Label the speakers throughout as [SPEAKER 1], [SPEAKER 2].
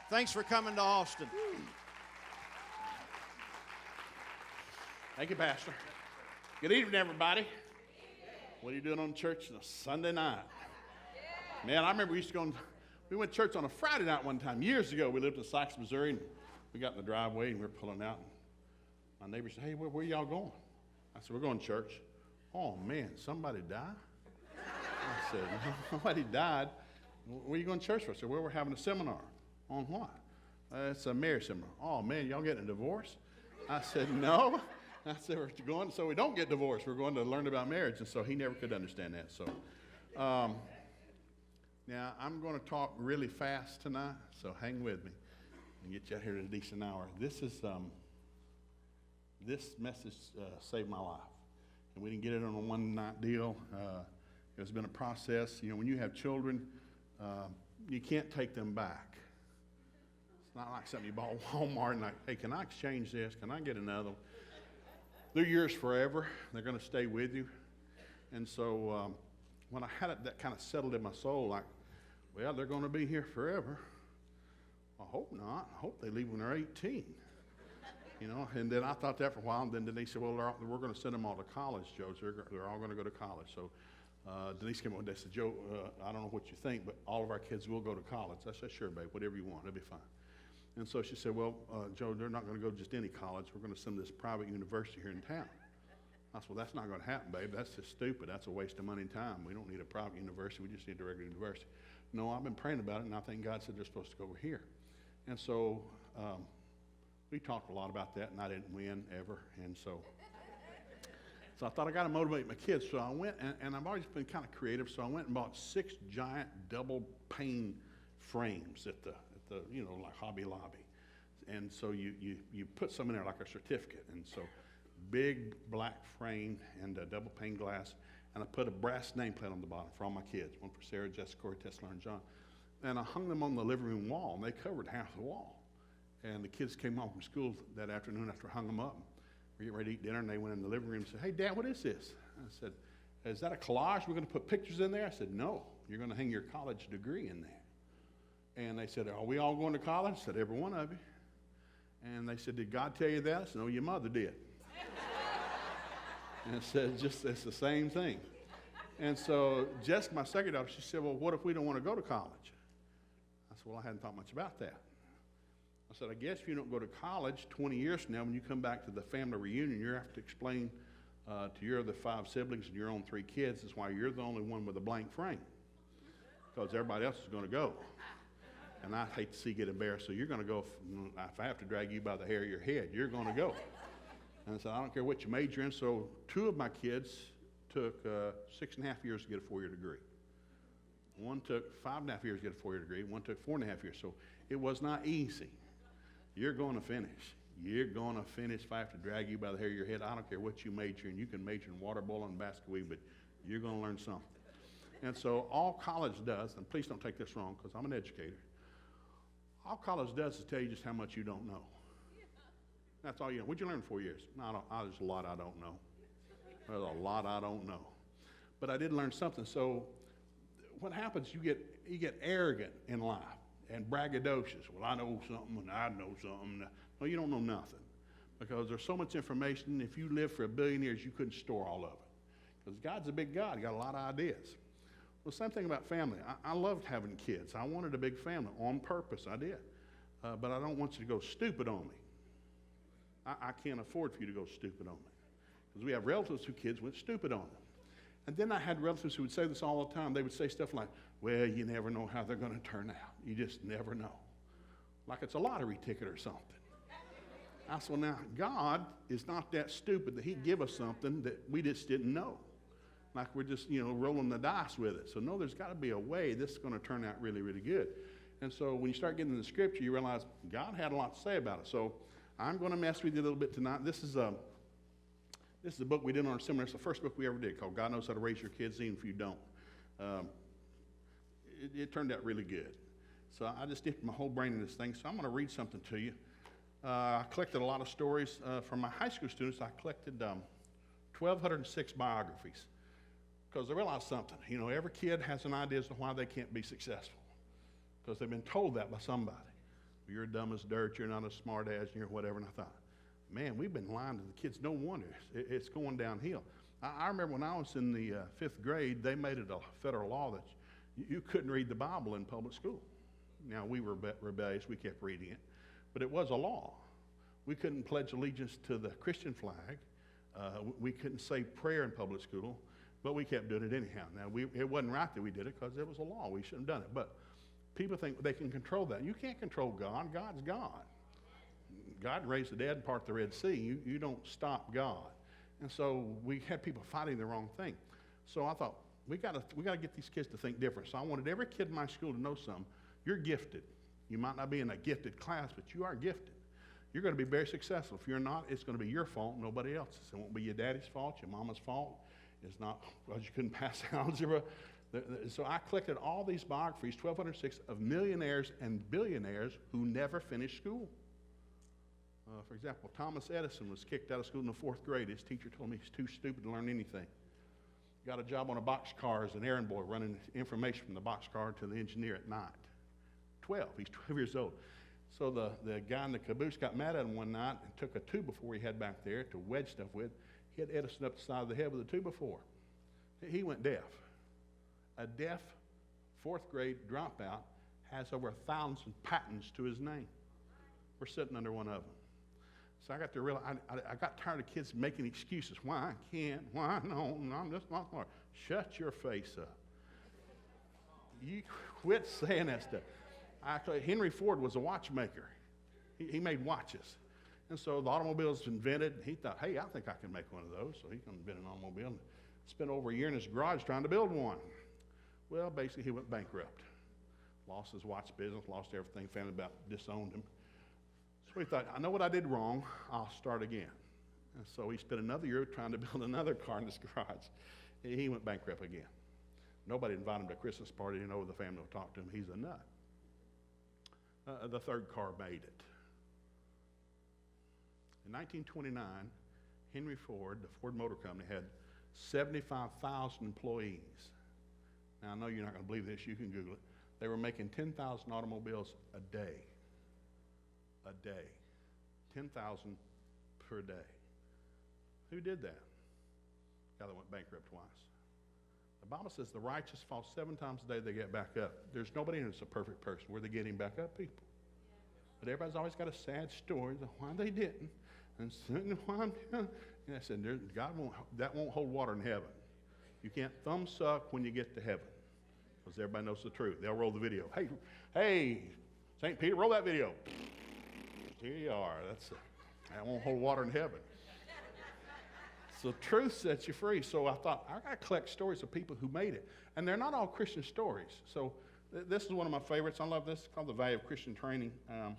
[SPEAKER 1] Thanks for coming to Austin.
[SPEAKER 2] Thank you, Pastor. Good evening, everybody. What are you doing on church on a Sunday night? Man, I remember we went to church on a Friday night one time. Years ago, we lived in Sykes, Missouri, and we got in the driveway, and we were pulling out. And my neighbor said, hey, where y'all going? I said, we're going to church. Oh, man, somebody died? I said, no, nobody died. Where are you going to church for? I said, well, we're having a seminar. On what? It's a marriage seminar. Oh, man, y'all getting a divorce? I said, no. I said, we're going so we don't get divorced. We're going to learn about marriage. And so he never could understand that. So now I'm going to talk really fast tonight, so hang with me and get you out here at a decent hour. This message saved my life. And we didn't get it on a one-night deal. It's been a process. You know, when you have children, you can't take them back. It's not like something you bought at Walmart and like, hey, can I exchange this? Can I get another one? They're yours forever. They're going to stay with you. And so when I had it, that kind of settled in my soul, like, well, they're going to be here forever. I hope not. I hope they leave when they're 18. You know, and then I thought that for a while, and then Denise said, well, we're going to send them all to college, Joe. So they're all going to go to college. So Denise came on and said, Joe, I don't know what you think, but all of our kids will go to college. I said, sure, babe, whatever you want, it'll be fine. And so she said, well, Joe, they're not going to go to just any college. We're going to send this private university here in town. I said, well, that's not going to happen, babe. That's just stupid. That's a waste of money and time. We don't need a private university. We just need a regular university. No, I've been praying about it, and I think God said they're supposed to go over here. And so we talked a lot about that, and I didn't win ever. And so I thought I got to motivate my kids. So I went, and I've always been kind of creative, so I went and bought 6 giant double pane frames at the like Hobby Lobby. And so you put some in there like a certificate. And so big black frame and a double pane glass. And I put a brass nameplate on the bottom for all my kids. One for Sarah, Jessica, Corey, Tesla, and John. And I hung them on the living room wall, and they covered half the wall. And the kids came home from school that afternoon after I hung them up. We were getting ready to eat dinner, and they went in the living room and said, hey, Dad, what is this? I said, is that a collage? We're going to put pictures in there? I said, no, you're going to hang your college degree in there. And they said, are we all going to college? I said, every one of you. And they said, did God tell you that? I said, no, your mother did. And I said, it's the same thing. And so Jessica, my second daughter, she said, well, what if we don't want to go to college? I said, well, I hadn't thought much about that. I said, I guess if you don't go to college 20 years from now, when you come back to the family reunion, you're going to have to explain to your other 5 siblings and your own 3 kids is why you're the only one with a blank frame. Because everybody else is going to go. And I hate to see you get embarrassed, so you're going to go, if I have to drag you by the hair of your head, you're going to go. And I said, I don't care what you major in. So 2 of my kids took 6.5 years to get a 4-year degree. One took 5.5 years to get a 4-year degree. One took 4.5 years. So it was not easy. You're going to finish. You're going to finish if I have to drag you by the hair of your head. I don't care what you major in. You can major in water bowling and basket weaving, but you're going to learn something. And so all college does, and please don't take this wrong because I'm an educator, all college does is tell you just how much you don't know. That's all you know. What'd you learn in 4 years? No, there's a lot I don't know. There's a lot I don't know. But I did learn something. So what happens, you get arrogant in life and braggadocious. Well, I know something and I know something. No, you don't know nothing. Because there's so much information, if you lived for 1 billion years, you couldn't store all of it. Because God's a big God. He got a lot of ideas. Well, same thing about family. I loved having kids. I wanted a big family on purpose. I did. But I don't want you to go stupid on me. I can't afford for you to go stupid on me. Because we have relatives whose kids went stupid on them. And then I had relatives who would say this all the time. They would say stuff like, well, you never know how they're going to turn out. You just never know. Like it's a lottery ticket or something. I said, well, now, God is not that stupid that he'd give us something that we just didn't know. Like we're just, rolling the dice with it. So, no, there's got to be a way this is going to turn out really, really good. And so when you start getting into the scripture, you realize God had a lot to say about it. So I'm going to mess with you a little bit tonight. This is a book we did on our seminar. It's the first book we ever did called God Knows How to Raise Your Kids, even if you don't. It turned out really good. So I just dipped my whole brain in this thing. So I'm going to read something to you. I collected a lot of stories from my high school students. I collected 1,206 biographies. Because I realized something. Every kid has an idea as to why they can't be successful. Because they've been told that by somebody. You're dumb as dirt, you're not as smart as, you're whatever. And I thought, man, we've been lying to the kids. No wonder it's going downhill. I remember when I was in the 5th grade, they made it a federal law that you couldn't read the Bible in public school. Now, we were rebellious, we kept reading it, but it was a law. We couldn't pledge allegiance to the Christian flag. We couldn't say prayer in public school, but we kept doing it anyhow. Now, it wasn't right that we did it because it was a law. We shouldn't have done it. But people think they can control that. You can't control God. God's God. God raised the dead and part the Red Sea. You don't stop God. And so we had people fighting the wrong thing. So I thought, we got to get these kids to think different. So I wanted every kid in my school to know something. You're gifted. You might not be in a gifted class, but you are gifted. You're going to be very successful. If you're not, it's going to be your fault, nobody else's. It won't be your daddy's fault, your mama's fault. It's not because you couldn't pass algebra. So I collected all these biographies, 1,206, of millionaires and billionaires who never finished school. For example, Thomas Edison was kicked out of school in the 4th grade. His teacher told me he's too stupid to learn anything. Got a job on a boxcar as an errand boy, running information from the boxcar to the engineer at night. 12, he's 12 years old. So the guy in the caboose got mad at him one night and took a 2x4 he had back there to wedge stuff with. He hit Edison up the side of the head with a 2x4. He went deaf. A deaf 4th grade dropout has over 1,000 patents to his name. We're sitting under one of them. So I got to realize, I got tired of kids making excuses. Why I can't, why no, I'm just not smart. Shut your face up. You quit saying that stuff. Actually, Henry Ford was a watchmaker. He made watches. And so the automobile was invented. He thought, hey, I think I can make one of those. So he can invent an automobile and spent over a year in his garage trying to build one. Well, basically, he went bankrupt. Lost his watch business, lost everything, family about disowned him. So he thought, I know what I did wrong, I'll start again. And so he spent another year trying to build another car in his garage. He went bankrupt again. Nobody invited him to a Christmas party, the family will talk to him. He's a nut. The 3rd car made it. In 1929, Henry Ford, the Ford Motor Company, had 75,000 employees. Now, I know you're not going to believe this. You can Google it. They were making 10,000 automobiles a day. A day. 10,000 per day. Who did that? The guy that went bankrupt twice. The Bible says the righteous fall 7 times a day, they get back up. There's nobody in that's a perfect person. Where they getting back up, people? But everybody's always got a sad story of why they didn't. And why, and I said, that won't hold water in heaven. You can't thumb suck when you get to heaven. Because everybody knows the truth. They'll roll the video. Hey, St. Peter, roll that video. Here you are. That won't hold water in heaven. So truth sets you free. So I thought, I got to collect stories of people who made it. And they're not all Christian stories. So this is one of my favorites. I love this. It's called The Value of Christian Training. A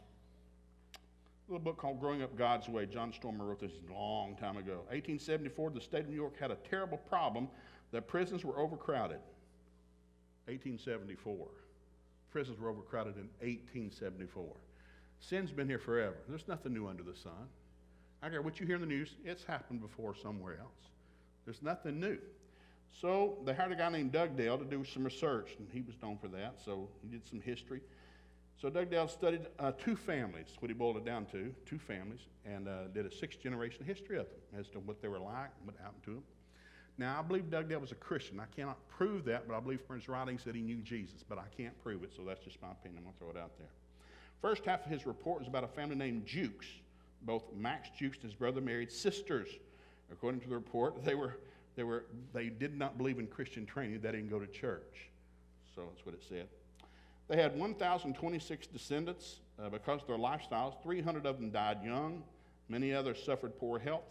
[SPEAKER 2] little book called Growing Up God's Way. John Stormer wrote this a long time ago. 1874, the state of New York had a terrible problem that prisons were overcrowded. 1874. Prisons were overcrowded in 1874. Sin's been here forever. There's nothing new under the sun. I don't care what you hear in the news, it's happened before somewhere else. There's nothing new. So they hired a guy named Doug Dale to do some research, and he was known for that, so he did some history. So Doug Dale studied 2 families, what he boiled it down to, 2 families, and did a 6th-generation history of them as to what they were like, what happened to them. Now, I believe Doug Dale was a Christian. I cannot prove that, but I believe from his writings that he knew Jesus, but I can't prove it, so that's just my opinion. I'm going to throw it out there. First half of his report was about a family named Jukes. Both Max Jukes and his brother married sisters. According to the report, they did not believe in Christian training. They didn't go to church. So that's what it said. They had 1,026 descendants because of their lifestyles. 300 of them died young. Many others suffered poor health.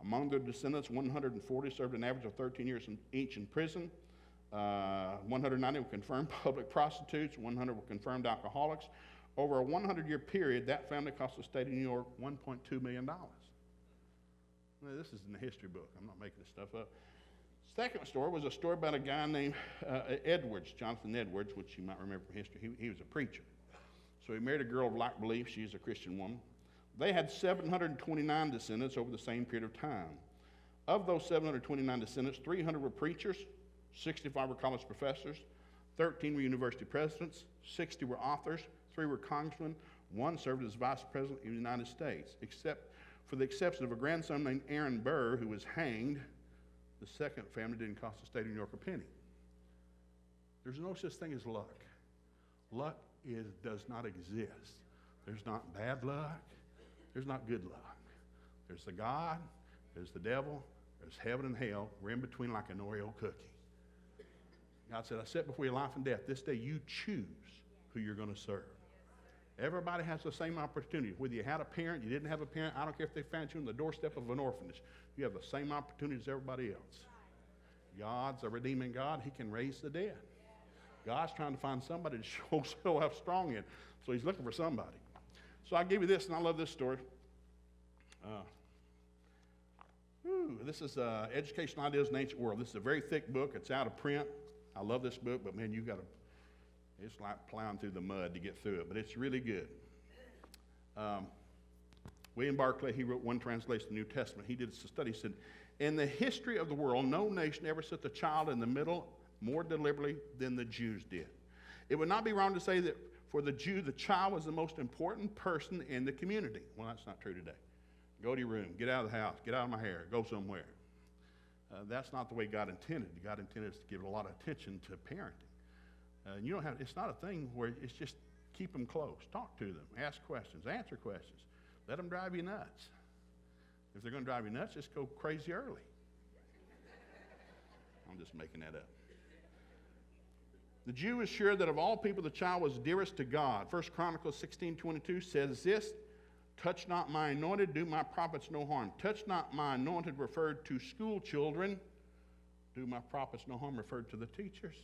[SPEAKER 2] Among their descendants, 140 served an average of 13 years each in prison. 190 were confirmed public prostitutes. 100 were confirmed alcoholics. Over a 100-year period, that family cost the state of New York $1.2 million. Now, this is in the history book. I'm not making this stuff up. Second story was a story about a guy named Edwards, Jonathan Edwards, which you might remember from history. He was a preacher. So he married a girl of like belief. She's a Christian woman. They had 729 descendants over the same period of time. Of those 729 descendants, 300 were preachers, 65 were college professors, 13 were university presidents, 60 were authors, 3 were congressmen, One served as vice president of the United States. Except for the exception of a grandson named Aaron Burr, who was hanged, the second family didn't cost the state of New York a penny. There's no such thing as luck. Luck does not exist. There's not bad luck. There's not good luck. There's the God, there's the devil, there's heaven and hell. We're in between like an Oreo cookie. God said, I set before you life and death. This day you choose who you're going to serve. Everybody has the same opportunity. Whether you had a parent, you didn't have a parent, I don't care if they found you on the doorstep of an orphanage. You have the same opportunity as everybody else. God's a redeeming God. He can raise the dead. God's trying to find somebody to show himself strong in. So he's looking for somebody. So I give you this, and I love this story. This is Educational Ideas in the Ancient World. This is a very thick book. It's out of print. I love this book, but man, it's like plowing through the mud to get through it, but it's really good. William Barclay, he wrote one translation of the New Testament. He did a study. He said, in the history of the world, no nation ever set the child in the middle more deliberately than the Jews did. It would not be wrong to say that for the Jew, the child was the most important person in the community. Well, that's not true today. Go to your room, get out of the house, get out of my hair, go somewhere. That's not the way God intended. God intended us to give a lot of attention to parenting. You don't have, it's not a thing where it's just keep them close, talk to them, ask questions, answer questions. Let them drive you nuts. If they're going to drive you nuts, just go crazy early. I'm just making that up. The Jew is sure that of all people, the child was dearest to God. 1 Chronicles 16:22 says this, touch not my anointed, do my prophets no harm. Touch not my anointed referred to school children. Do my prophets no harm referred to the teachers.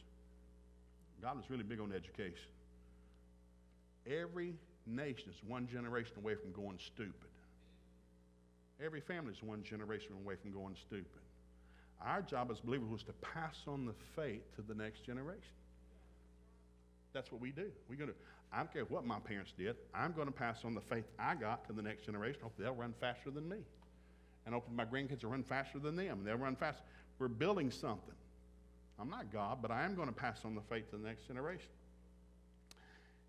[SPEAKER 2] God is really big on education. Every nation is one generation away from going stupid. Every family is one generation away from going stupid. Our job as believers was to pass on the faith to the next generation. That's what we do. I don't care what my parents did. I'm going to pass on the faith I got to the next generation. Hopefully they'll run faster than me. And hopefully my grandkids will run faster than them. They'll run faster. We're building something. I'm not God, but I am going to pass on the faith to the next generation.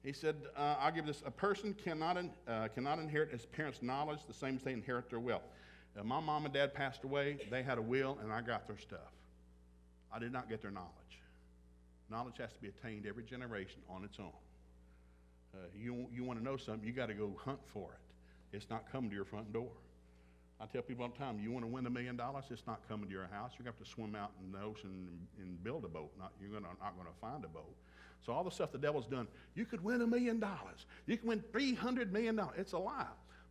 [SPEAKER 2] He said, I'll give this. A person cannot inherit his parents' knowledge the same as they inherit their wealth. My mom and dad passed away. They had a will, and I got their stuff. I did not get their knowledge. Knowledge has to be attained every generation on its own. You want to know something, you got to go hunt for it. It's not coming to your front door. I tell people all the time, you want to win $1 million, it's not coming to your house. You're going to have to swim out in the ocean and build a boat. You're not going to find a boat. So all the stuff the devil's done, you could win $1 million. You can win $300 million. It's a lie.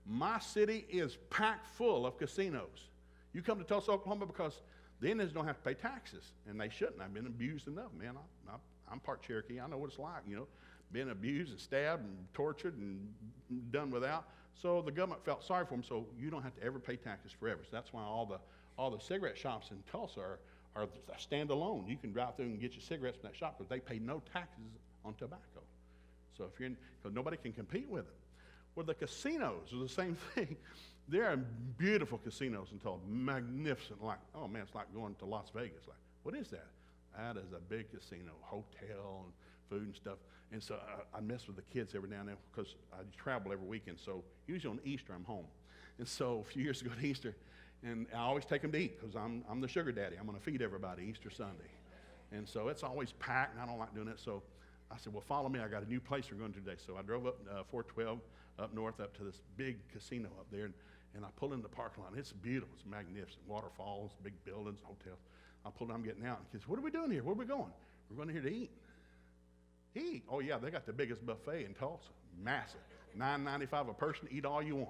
[SPEAKER 2] My city is packed full of casinos. You come to Tulsa, Oklahoma, because the Indians don't have to pay taxes, and they shouldn't. I've been abused enough, man. I'm part Cherokee. I know what it's like, being abused and stabbed and tortured and done without. So the government felt sorry for them, so you don't have to ever pay taxes forever. So that's why all the cigarette shops in Tulsa are standalone. You can drive through and get your cigarettes from that shop because they pay no taxes on tobacco. So because nobody can compete with them. Well, the casinos are the same thing. There are beautiful casinos in Tulsa, magnificent. Oh man, it's like going to Las Vegas. Like, what is that? That is a big casino, hotel and food and stuff. And so I mess with the kids every now and then because I travel every weekend. So usually on Easter I'm home. And so a few years ago to Easter, and I always take them to eat because I'm the sugar daddy. I'm going to feed everybody Easter Sunday. And so it's always packed, and I don't like doing it. So I said, well, follow me. I got a new place we're going to today. So I drove up 412 up north up to this big casino up there, and I pulled in the parking lot. It's beautiful. It's magnificent. Waterfalls, big buildings, hotels. I pulled in, I'm getting out. And he says, what are we doing here? Where are we going? We're going here to eat. Eat? Oh, yeah, they got the biggest buffet in Tulsa. Massive. $9.95 a person. Eat all you want.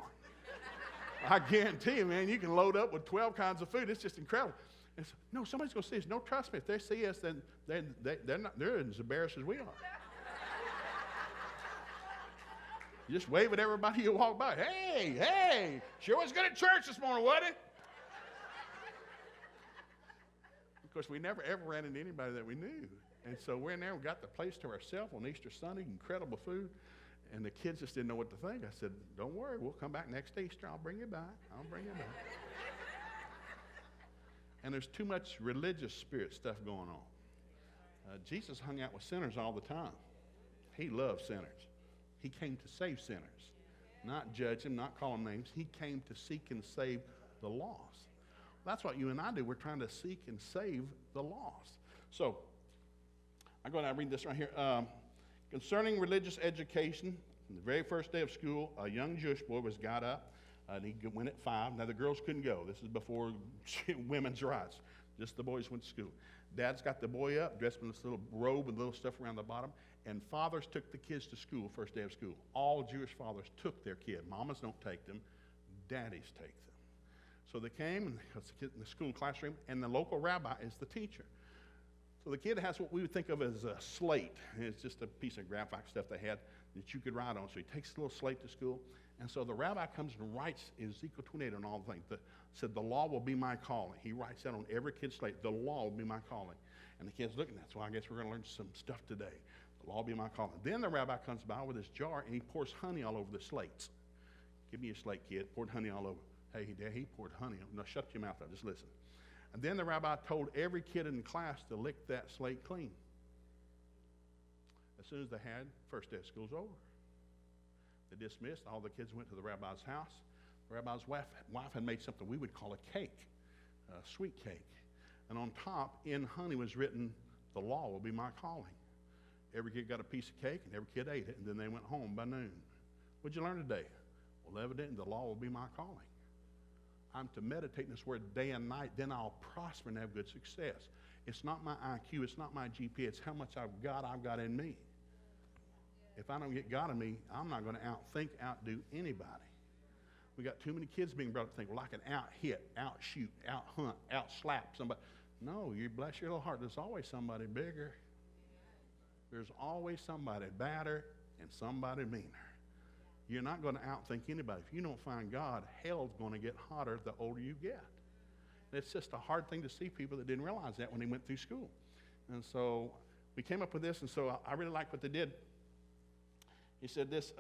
[SPEAKER 2] I guarantee you, man, you can load up with 12 kinds of food. It's just incredible. And so, no, somebody's going to see us. No, trust me. If they see us, then they're as embarrassed as we are. You just wave at everybody you walk by. Hey, sure was good at church this morning, wasn't it? Of course, we never ever ran into anybody that we knew. And so we're in there, we got the place to ourselves on Easter Sunday, incredible food. And the kids just didn't know what to think. I said, don't worry, we'll come back next Easter. I'll bring you back. And there's too much religious spirit stuff going on. Jesus hung out with sinners all the time. He loved sinners. He came to save sinners, not judge them, not call them names. He came to seek and save the lost. That's what you and I do. We're trying to seek and save the lost. So, I'm going to read this right here. Concerning religious education, on the very first day of school, a young Jewish boy was got up, and he went at 5. Now, the girls couldn't go. This is before women's rights. Just the boys went to school. Dad's got the boy up, dressed in this little robe with little stuff around the bottom, and fathers took the kids to school first day of school. All Jewish fathers took their kid. Mamas don't take them. Daddies take them. So they came, and in the school classroom, and the local rabbi is the teacher. So the kid has what we would think of as a slate. It's just a piece of graphite stuff they had that you could write on. So he takes the little slate to school. And so the rabbi comes and writes Ezekiel 28 on all the things. Said, the law will be my calling. He writes that on every kid's slate. The law will be my calling. And the kid's looking at it. So I guess we're going to learn some stuff today. The law will be my calling. Then the rabbi comes by with his jar, and he pours honey all over the slates. Give me your slate, kid. Poured honey all over. Hey, Dad, he poured honey. No, shut your mouth up. Just listen. And then the rabbi told every kid in the class to lick that slate clean. As soon as they had, first day of school's over. They dismissed. All the kids went to the rabbi's house. The rabbi's wife had made something we would call a cake, a sweet cake. And on top, in honey was written, the law will be my calling. Every kid got a piece of cake, and every kid ate it, and then they went home by noon. What'd you learn today? Well, evidently, the law will be my calling. I'm to meditate in this word day and night, then I'll prosper and have good success. It's not my IQ, it's not my GPA, it's how much I've got in me. If I don't get God in me, I'm not going to outthink, outdo anybody. We got too many kids being brought up to think, well, I can out-hit, out-shoot, out-hunt, out-slap somebody. No, you bless your little heart. There's always somebody bigger. There's always somebody badder and somebody meaner. You're not going to outthink anybody. If you don't find God, hell's going to get hotter the older you get. And it's just a hard thing to see people that didn't realize that when they went through school. And so we came up with this, and so I really like what they did. He said this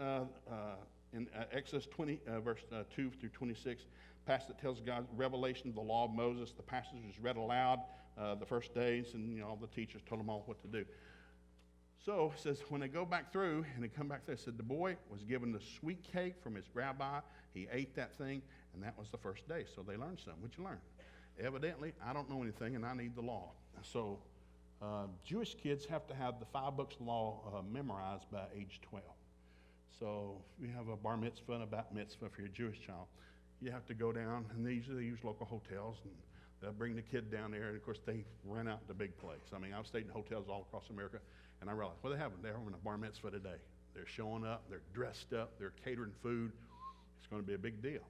[SPEAKER 2] in Exodus 20, verse 2 through 26, passage that tells God's revelation of the law of Moses. The passage was read aloud the first days, and all the teachers told them all what to do. So it says, when they go back through, and they come back there, it said the boy was given the sweet cake from his rabbi. He ate that thing, and that was the first day. So they learned something. What'd you learn? Evidently, I don't know anything, and I need the law. So Jewish kids have to have the 5 books of the law memorized by age 12. So if you have a bar mitzvah and a bat mitzvah for your Jewish child, you have to go down, and they usually use local hotels, and they'll bring the kid down there, and of course they rent out the big place. I mean, I've stayed in hotels all across America, and I realized, well, they're having a bar mitzvah today. They're showing up, they're dressed up, they're catering food. It's going to be a big deal.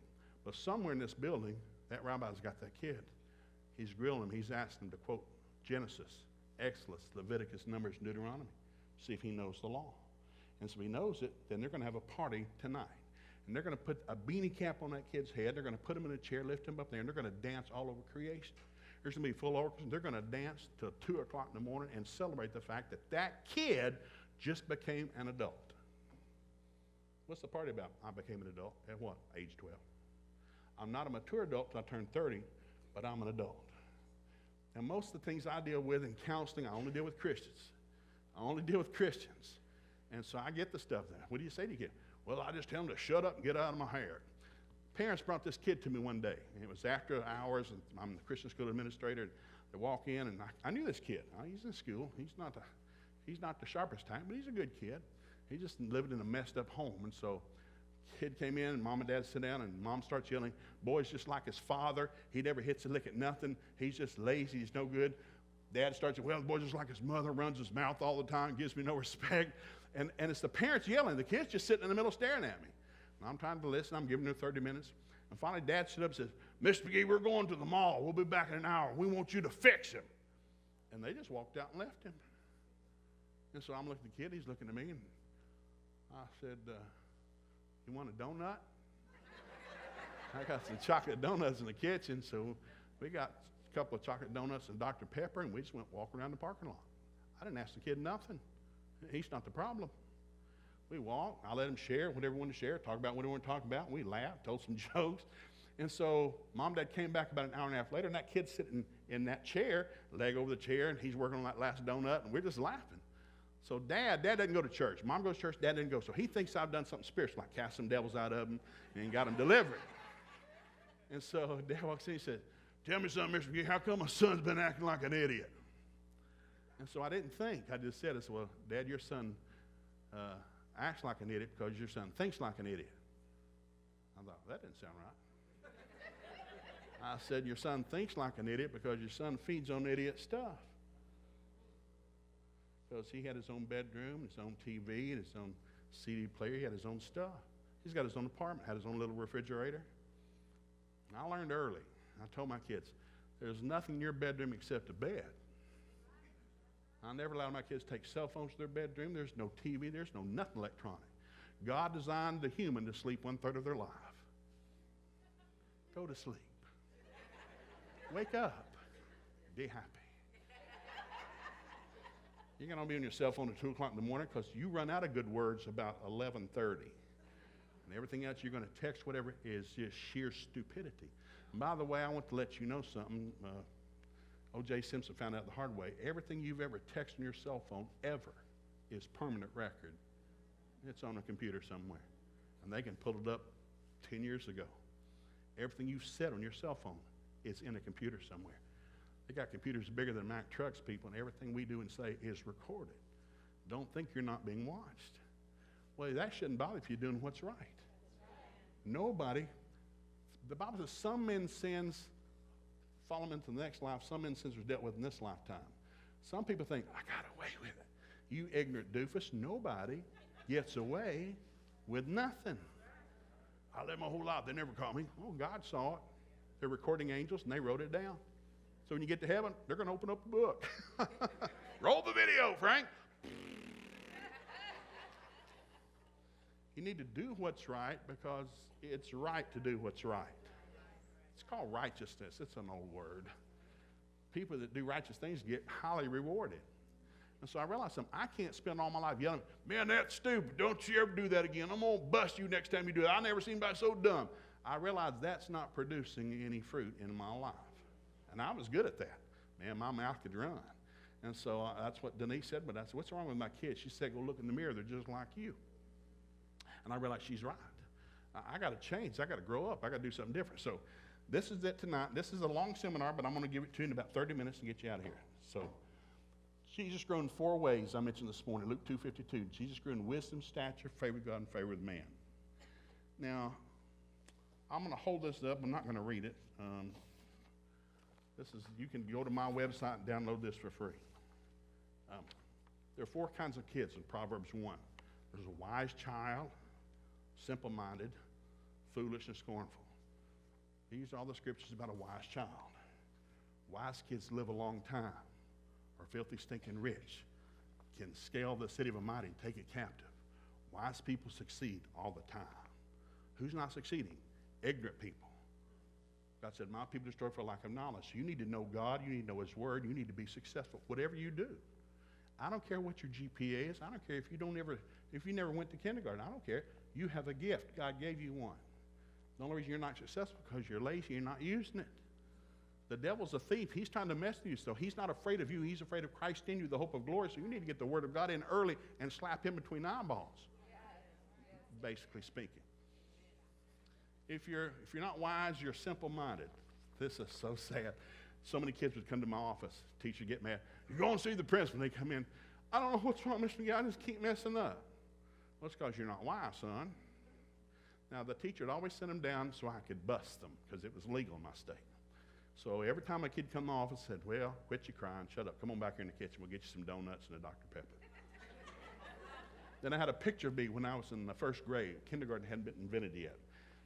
[SPEAKER 2] But somewhere in this building, that rabbi's got that kid. He's grilling him. He's asking him to quote Genesis, Exodus, Leviticus, Numbers, and Deuteronomy. See if he knows the law. And so if he knows it, then they're going to have a party tonight. And they're going to put a beanie cap on that kid's head. They're going to put him in a chair, lift him up there, and they're going to dance all over creation. There's going to be full orchestra. They're going to dance till 2 o'clock in the morning and celebrate the fact that that kid just became an adult. What's the party about? I became an adult at what? Age 12. I'm not a mature adult till I turn 30, but I'm an adult. And most of the things I deal with in counseling, I only deal with Christians. I only deal with Christians. And so I get the stuff there. What do you say to your kid? Well, I just tell them to shut up and get out of my hair. Parents brought this kid to me one day, and it was after hours, and I'm the Christian school administrator, and they walk in, and I knew this kid. He's in school. He's not the sharpest type, but he's a good kid. He just lived in a messed up home, and so kid came in, and mom and dad sit down, and mom starts yelling, boy's just like his father. He never hits a lick at nothing. He's just lazy. He's no good. Dad starts, well, the boy's just like his mother, runs his mouth all the time, gives me no respect. And it's the parents yelling. The kid's just sitting in the middle staring at me. And I'm trying to listen. I'm giving her 30 minutes. And finally, Dad stood up and says, Mr. McGee, we're going to the mall. We'll be back in an hour. We want you to fix him. And they just walked out and left him. And so I'm looking at the kid. He's looking at me. And I said, you want a donut? I got some chocolate donuts in the kitchen. So we got a couple of chocolate donuts and Dr. Pepper, and we just went walking around the parking lot. I didn't ask the kid nothing. He's not the problem. We walked. I let him share whatever he wanted to share, talk about what he wanted to talk about. We laughed, told some jokes. And so mom and dad came back about an hour and a half later, and that kid's sitting in that chair, leg over the chair, and he's working on that last donut, and we're just laughing. So dad doesn't go to church. Mom goes to church, dad doesn't go. So he thinks I've done something spiritual, like cast some devils out of him and got them delivered. And so dad walks in and says, tell me something, Mr. McGee, how come my son's been acting like an idiot? And so I didn't think. I just said, well, Dad, your son acts like an idiot because your son thinks like an idiot. I thought, that didn't sound right. I said, your son thinks like an idiot because your son feeds on idiot stuff. Because he had his own bedroom, his own TV, and his own CD player. He had his own stuff. He's got his own apartment, had his own little refrigerator. And I learned early. I told my kids, there's nothing in your bedroom except a bed. I never allowed my kids to take cell phones to their bedroom. There's no TV. There's no nothing electronic. God designed the human to sleep 1/3 of their life. Go to sleep. Wake up. Be happy. You're going to be on your cell phone at 2 o'clock in the morning because you run out of good words about 11:30. And everything else you're going to text, whatever, is just sheer stupidity. And by the way, I want to let you know something. O.J. Simpson found out the hard way. Everything you've ever texted on your cell phone ever is permanent record. It's on a computer somewhere. And they can pull it up 10 years ago. Everything you've said on your cell phone is in a computer somewhere. They got computers bigger than Mack trucks, people, and everything we do and say is recorded. Don't think you're not being watched. Well, that shouldn't bother if you're doing what's right. Nobody. The Bible says some men's sins follow them into the next life. Some men's sins are dealt with in this lifetime. Some people think, I got away with it. You ignorant doofus, nobody gets away with nothing. I lived my whole life. They never caught me. Oh, God saw it. They're recording angels, and they wrote it down. So when you get to heaven, they're going to open up the book. Roll the video, Frank. You need to do what's right because it's right to do what's right. It's called righteousness. It's an old word. People that do righteous things get highly rewarded. And so I realized something. I can't spend all my life yelling, man, that's stupid. Don't you ever do that again. I'm going to bust you next time you do it. I never seen anybody so dumb. I realized that's not producing any fruit in my life. And I was good at that. Man, my mouth could run. And so that's what Denise said, but I said, what's wrong with my kids? She said, go look in the mirror. They're just like you. And I realized she's right. I got to change. I got to grow up. I got to do something different. So this is it tonight. This is a long seminar, but I'm going to give it to you in about 30 minutes and get you out of here. So Jesus grew in 4 ways I mentioned this morning, Luke 2:52. Jesus grew in wisdom, stature, favor of God, and favor of man. Now, I'm going to hold this up. I'm not going to read it. You can go to my website and download this for free. There are 4 kinds of kids in Proverbs 1. There's a wise child, simple-minded, foolish, and scornful. These are all the scriptures about a wise child. Wise kids live a long time, are filthy, stinking rich, can scale the city of a mighty and take it captive. Wise people succeed all the time. Who's not succeeding? Ignorant people. God said, my people destroy for lack of knowledge. So you need to know God. You need to know His Word. You need to be successful, whatever you do. I don't care what your GPA is. I don't care if you never went to kindergarten. I don't care. You have a gift. God gave you one. The only reason you're not successful is because you're lazy. You're not using it. The devil's a thief. He's trying to mess with you. So he's not afraid of you. He's afraid of Christ in you, the hope of glory. So you need to get the Word of God in early and slap him between eyeballs, basically speaking. If you're not wise, you're simple-minded. This is so sad. So many kids would come to my office. Teacher get mad. You go and see the principal. They come in. I don't know what's wrong, Mr. McGee. I just keep messing up. Well, it's because you're not wise, son. Now, the teacher would always send them down so I could bust them because it was legal in my state. So every time a kid come to the office, said, well, quit your crying. Shut up. Come on back here in the kitchen. We'll get you some donuts and a Dr. Pepper. Then I had a picture of me when I was in the first grade. Kindergarten hadn't been invented yet.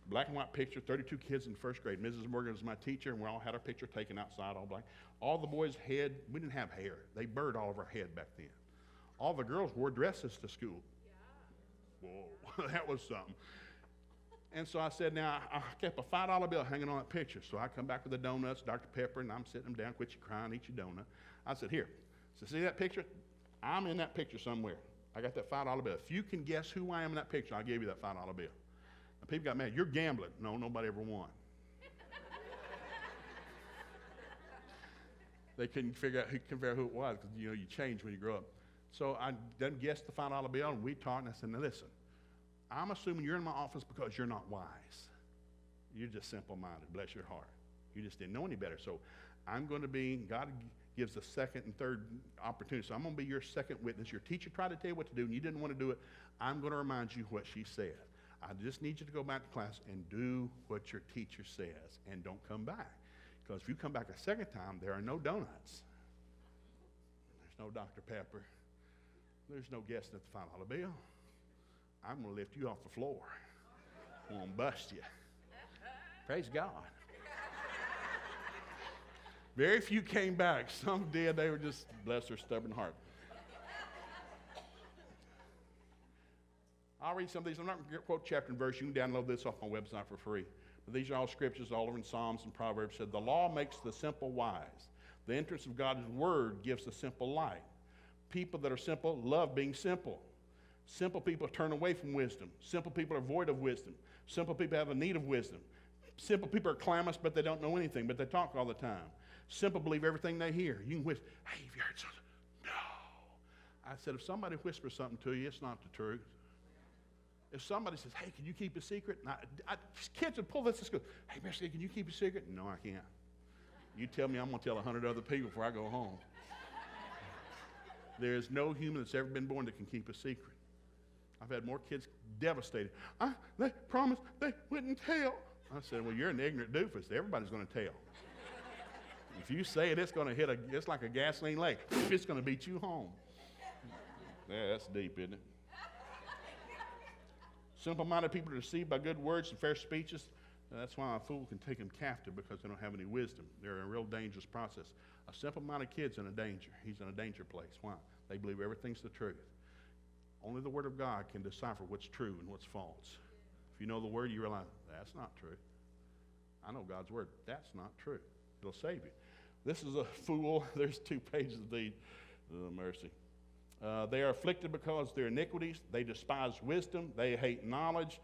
[SPEAKER 2] Black and white picture, 32 kids in first grade. Mrs. Morgan was my teacher, and we all had our picture taken outside, all black. All the boys' head, we didn't have hair. They burned all of our head back then. All the girls wore dresses to school. Yeah. Whoa, that was something. And so I said, now, I kept a $5 bill hanging on that picture. So I come back with the donuts, Dr. Pepper, and I'm sitting them down, quit your crying, eat your donut. I said, here, so see that picture? I'm in that picture somewhere. I got that $5 bill. If you can guess who I am in that picture, I'll give you that $5 bill. And people got mad. You're gambling. No, nobody ever won. They couldn't figure out who it was because, you change when you grow up. So I then guessed the $5 bill, and we talked, and I said, now listen, I'm assuming you're in my office because you're not wise. You're just simple-minded, bless your heart. You just didn't know any better. So I'm going to be, God gives a second and third opportunity. So I'm going to be your second witness. Your teacher tried to tell you what to do, and you didn't want to do it. I'm going to remind you what she said. I just need you to go back to class and do what your teacher says, and don't come back. Because if you come back a second time, there are no donuts. There's no Dr. Pepper. There's no guessing at the $5 bill. I'm going to lift you off the floor. I'm going to bust you. Praise God. Very few came back. Some did. They were just, bless their stubborn heart. I'll read some of these. I'm not going to quote chapter and verse. You can download this off my website for free. But these are all scriptures, all over in Psalms and Proverbs. Said, the law makes the simple wise. The entrance of God's word gives the simple light. People that are simple love being simple. Simple people turn away from wisdom. Simple people are void of wisdom. Simple people have a need of wisdom. Simple people are clamorous, but they don't know anything, but they talk all the time. Simple believe everything they hear. You can whisper, hey, have you heard something? No. I said, if somebody whispers something to you, it's not the truth. If somebody says, hey, can you keep a secret? Kids would pull this to school. Hey, Mr. Can you keep a secret? No, I can't. You tell me, I'm going to tell 100 other people before I go home. There is no human that's ever been born that can keep a secret. I've had more kids devastated. They promised they wouldn't tell. I said, well, you're an ignorant doofus. Everybody's going to tell. If you say it, it's going to hit it's like a gasoline lake. It's going to beat you home. Yeah, that's deep, isn't it? Simple-minded people are deceived by good words and fair speeches. That's why a fool can take them captive, because they don't have any wisdom. They're in a real dangerous process. A simple-minded kid's in a danger. He's in a danger place. Why? They believe everything's the truth. Only the Word of God can decipher what's true and what's false. If you know the Word, you realize, that's not true. I know God's Word. That's not true. It'll save you. This is a fool. There's 2 pages of these. Oh, mercy. They are afflicted because of their iniquities. They despise wisdom. They hate knowledge.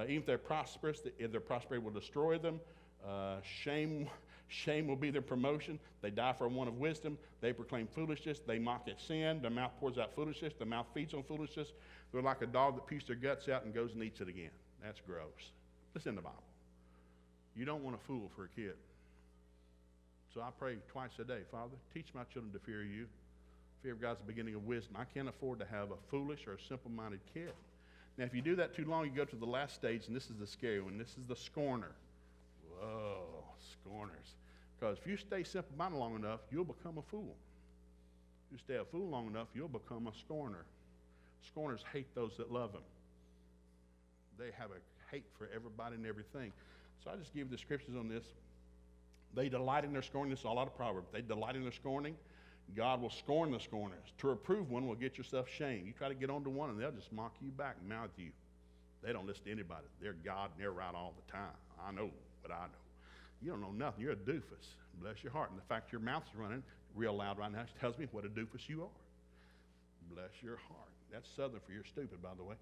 [SPEAKER 2] Even if they're prosperous, their prosperity will destroy them. Shame will be their promotion. They die for want of wisdom. They proclaim foolishness. They mock at sin. Their mouth pours out foolishness. Their mouth feeds on foolishness. They're like a dog that pees their guts out and goes and eats it again. That's gross. It's in the Bible. You don't want a fool for a kid. So I pray twice a day, Father, teach my children to fear you. Fear of God's the beginning of wisdom. I can't afford to have a foolish or a simple-minded kid. Now, if you do that too long, you go to the last stage, and this is the scary one. This is the scorner. Whoa, scorners. Because if you stay simple-minded long enough, you'll become a fool. If you stay a fool long enough, you'll become a scorner. Scorners hate those that love them. They have a hate for everybody and everything. So I just give you the scriptures on this. They delight in their scorning. This is all out of Proverbs. They delight in their scorning. God will scorn the scorners. To reprove one will get yourself shamed. You try to get onto one, and they'll just mock you back and mouth you. They don't listen to anybody. They're God, and they're right all the time. I know what I know. You don't know nothing. You're a doofus. Bless your heart. And the fact your mouth's running real loud right now tells me what a doofus you are. Bless your heart. That's Southern for you're stupid, by the way.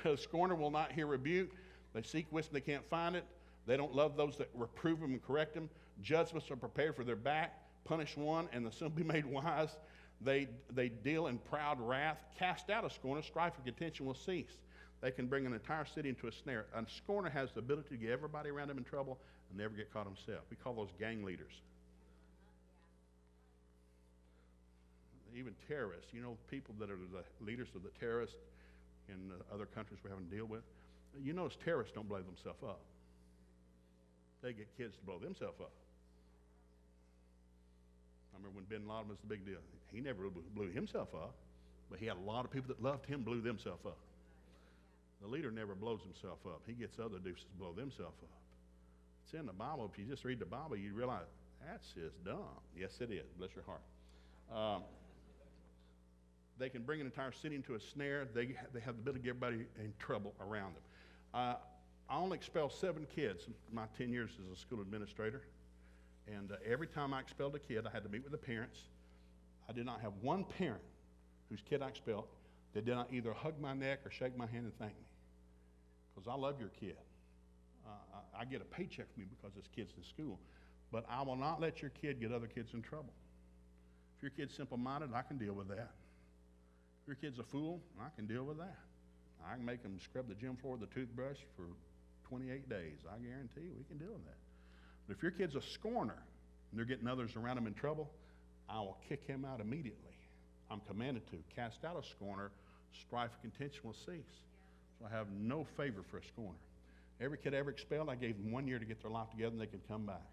[SPEAKER 2] The scorner will not hear rebuke. They seek wisdom, they can't find it. They don't love those that reprove them and correct them. Judgments are prepared for their back. Punish one, and the simple be made wise. They deal in proud wrath. Cast out a scorner, strife and contention will cease. They can bring an entire city into a snare. A scorner has the ability to get everybody around him in trouble and never get caught himself. We call those gang leaders. Even terrorists. You know, people that are the leaders of the terrorists in other countries we're having to deal with. You notice terrorists don't blow themselves up. They get kids to blow themselves up. I remember when bin Laden was the big deal. He never blew himself up, but he had a lot of people that loved him blew themselves up. The leader never blows himself up. He gets other deuces to blow themselves up. It's in the Bible. If you just read the Bible, you realize that's just dumb. Yes, it is. Bless your heart. They can bring an entire city into a snare. They have the ability to get everybody in trouble around them. I only expelled 7 kids in my 10 years as a school administrator. And every time I expelled a kid, I had to meet with the parents. I did not have one parent whose kid I expelled that did not either hug my neck or shake my hand and thank me. Because I love your kid. I get a paycheck from you because this kid's in school. But I will not let your kid get other kids in trouble. If your kid's simple-minded, I can deal with that. If your kid's a fool, I can deal with that. I can make them scrub the gym floor with a toothbrush for 28 days. I guarantee you we can deal with that. But if your kid's a scorner and they're getting others around them in trouble, I will kick him out immediately. I'm commanded to. Cast out a scorner, strife and contention will cease. So I have no favor for a scorner. Every kid I ever expelled, I gave them 1 year to get their life together and they could come back.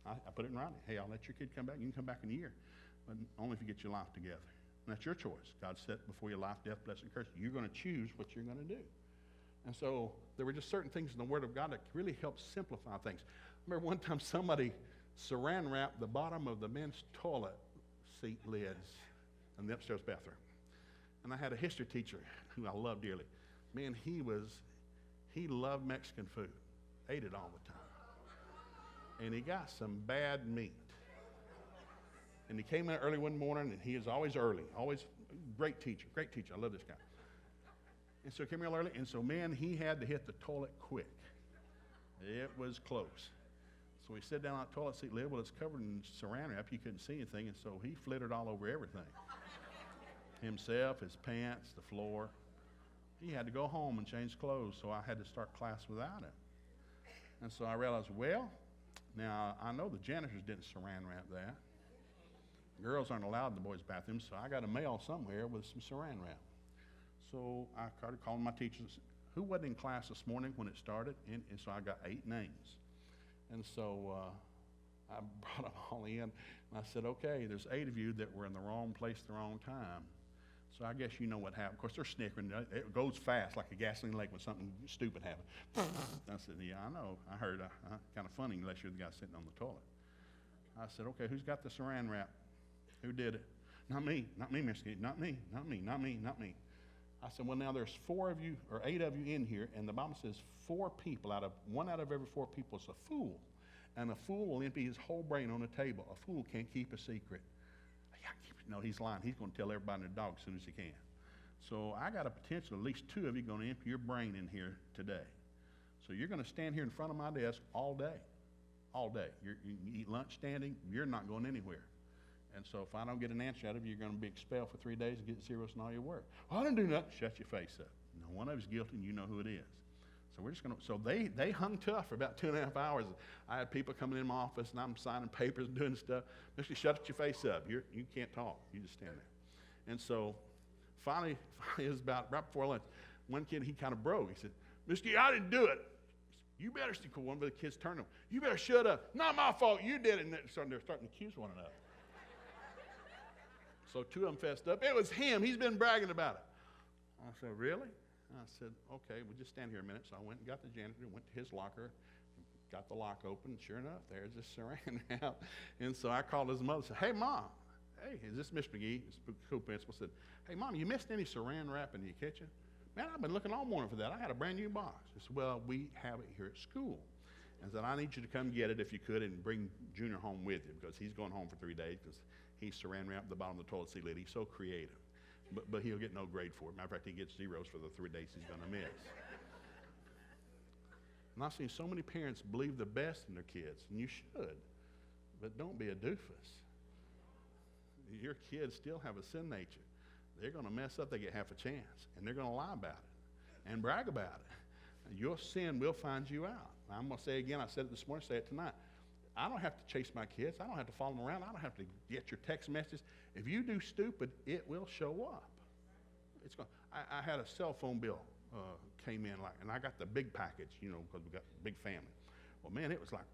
[SPEAKER 2] I put it in writing. Hey, I'll let your kid come back. You can come back in a year, but only if you get your life together. And that's your choice. God set before you life, death, blessing, curse. You're going to choose what you're going to do. And so there were just certain things in the Word of God that really helped simplify things. I remember one time somebody saran wrapped the bottom of the men's toilet seat lids in the upstairs bathroom. And I had a history teacher who I loved dearly. Man, he loved Mexican food. Ate it all the time. And he got some bad meat. And he came in early one morning, and he is always early. Always great teacher. I love this guy. And so he came real early, and so, man, he had to hit the toilet quick. It was close. So he sat down on the toilet seat lid. Well, it's covered in saran wrap. You couldn't see anything, and so he flittered all over everything. Himself, his pants, the floor. He had to go home and change clothes, so I had to start class without him. And so I realized, well, now I know the janitors didn't saran wrap that. Girls aren't allowed in the boys' bathroom, so I got a mail somewhere with some saran wrap. So I started calling my teachers, who wasn't in class this morning when it started, and so I got 8 names. And so I brought them all in, and I said, okay, there's 8 of you that were in the wrong place at the wrong time. So I guess you know what happened. Of course, they're snickering. It goes fast, like a gasoline leak when something stupid happened. I said, yeah, I know. I heard. Kind of funny unless you're the guy sitting on the toilet. I said, okay, who's got the saran wrap? Who did it? Not me, McGee. Not me. I said, well, now there's 4 of you, or 8 of you in here, and the Bible says 4 people, one out of every 4 people is a fool. And a fool will empty his whole brain on the table. A fool can't keep a secret. No, he's lying. He's going to tell everybody and their dog as soon as he can. So I got a potential, at least 2 of you going to empty your brain in here today. So you're going to stand here in front of my desk all day. All day. You eat lunch standing. You're not going anywhere. And so if I don't get an answer out of you, you're going to be expelled for 3 days and get zeros in all your work. Well, I didn't do nothing. Shut your face up. No, one of you's guilty, and you know who it is. So we're just going to, so they hung tough for about 2.5 hours. I had people coming in my office, and I'm signing papers and doing stuff. Mr. Shut your face up. You can't talk. You just stand there. And so finally it was about right before lunch. One kid, he kind of broke. He said, Mr. I didn't do it. You better, one of the kids turned to him. You better shut up. Not my fault. You did it. And they're starting to accuse one another. So 2 of them fessed up. It was him. He's been bragging about it. I said, really? I said, okay, we'll just stand here a minute. So I went and got the janitor, went to his locker, got the lock open, and sure enough, there's this saran wrap. And so I called his mother and said, hey, Mom, hey, is this Miss McGee? The school principal said, hey, Mom, you missed any saran wrap in your kitchen? Man, I've been looking all morning for that. I had a brand new box. I said, well, we have it here at school. And I said, I need you to come get it if you could and bring Junior home with you because he's going home for 3 days because he saran wrapped the bottom of the toilet seat lid. He's so creative. But he'll get no grade for it. Matter of fact, he gets zeros for the 3 days he's going to miss. And I've seen so many parents believe the best in their kids, and you should, but don't be a doofus. Your kids still have a sin nature. They're going to mess up, they get half a chance, and they're going to lie about it and brag about it. And your sin will find you out. I'm going to say again, I said it this morning, say it tonight. I don't have to chase my kids. I don't have to follow them around. I don't have to get your text messages. If you do stupid, it will show up. It's going. I had a cell phone bill came in, and I got the big package, because we got a big family. Well, man, it was like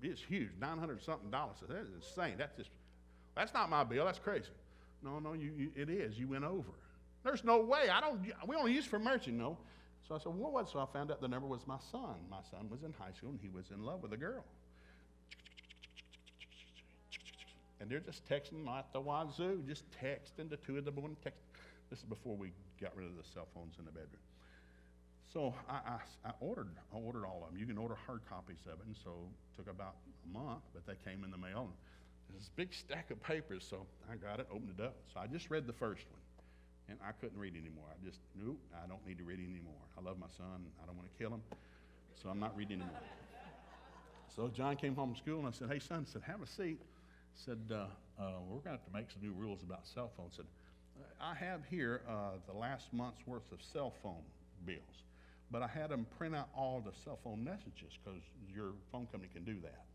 [SPEAKER 2] it's huge, $900-something. So that is insane. That's not my bill. That's crazy. No, it is. You went over. There's no way. We don't use for merchant, no. So I said, well, what? So I found out the number was my son. My son was in high school, and he was in love with a girl. And they're just texting at the wazoo, just texting the 2 of the morning. This is before we got rid of the cell phones in the bedroom. So I ordered all of them. You can order hard copies of it, and so it took about a month, but they came in the mail. And there's this big stack of papers, so I got it, opened it up. So I just read the first one, and I couldn't read anymore. Nope, I don't need to read anymore. I love my son. I don't want to kill him, so I'm not reading anymore. So John came home from school, and I said, hey, son, have a seat. said, we're going to have to make some new rules about cell phones. Said, I have here the last month's worth of cell phone bills, but I had them print out all the cell phone messages because your phone company can do that.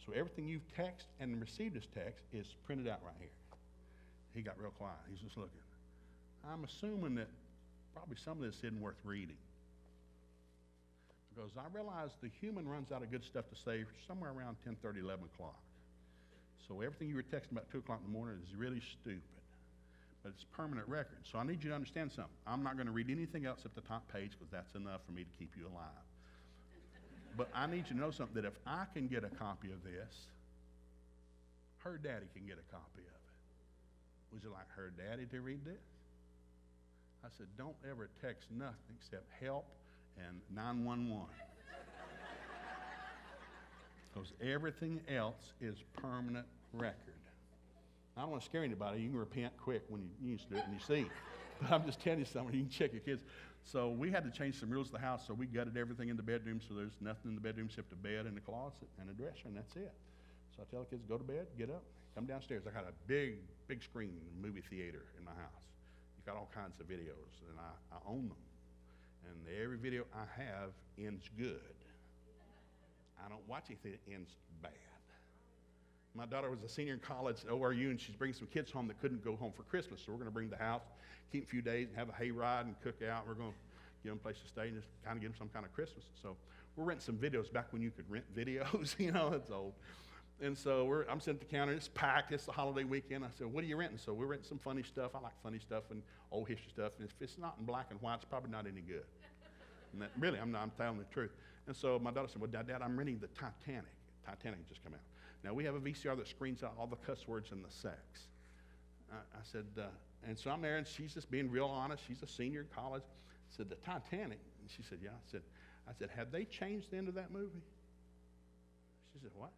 [SPEAKER 2] So everything you've texted and received as text is printed out right here. He got real quiet. He's just looking. I'm assuming that probably some of this isn't worth reading, because I realize the human runs out of good stuff to say somewhere around 10:30, 11 o'clock. So everything you were texting about 2 o'clock in the morning is really stupid, but it's permanent record. So I need you to understand something. I'm not going to read anything else at the top page, because that's enough for me to keep you alive. But I need you to know something, that if I can get a copy of this, her daddy can get a copy of it. Would you like her daddy to read this? I said, don't ever text nothing except help and 911. Because everything else is permanent record. I don't want to scare anybody. You can repent quick when you used to do it and you see. But I'm just telling you something. You can check your kids. So we had to change some rules of the house, so we gutted everything in the bedroom, so there's nothing in the bedroom except a bed and a closet and a dresser, and that's it. So I tell the kids, go to bed, get up, come downstairs. I got a big screen movie theater in my house. You've got all kinds of videos, and I own them. And every video I have ends good. I don't watch anything that ends bad. My daughter was a senior in college at ORU, and she's bringing some kids home that couldn't go home for Christmas. So we're going to bring the house, keep a few days, and have a hayride and cook out. We're going to give them a place to stay and just kind of give them some kind of Christmas. So we're renting some videos back when you could rent videos. You know, it's old. And so I'm sitting at the counter. It's packed. It's the holiday weekend. I said, what are you renting? So we're renting some funny stuff. I like funny stuff and old history stuff. And if it's not in black and white, it's probably not any good. And that, really, I'm telling the truth. And so my daughter said, well, Dad, I'm renting the Titanic. Titanic just come out. Now, we have a VCR that screens out all the cuss words and the sex. I said, and so I'm there, and she's just being real honest. She's a senior in college. I said, the Titanic? And she said, yeah. I said, have they changed the end of that movie? She said, what?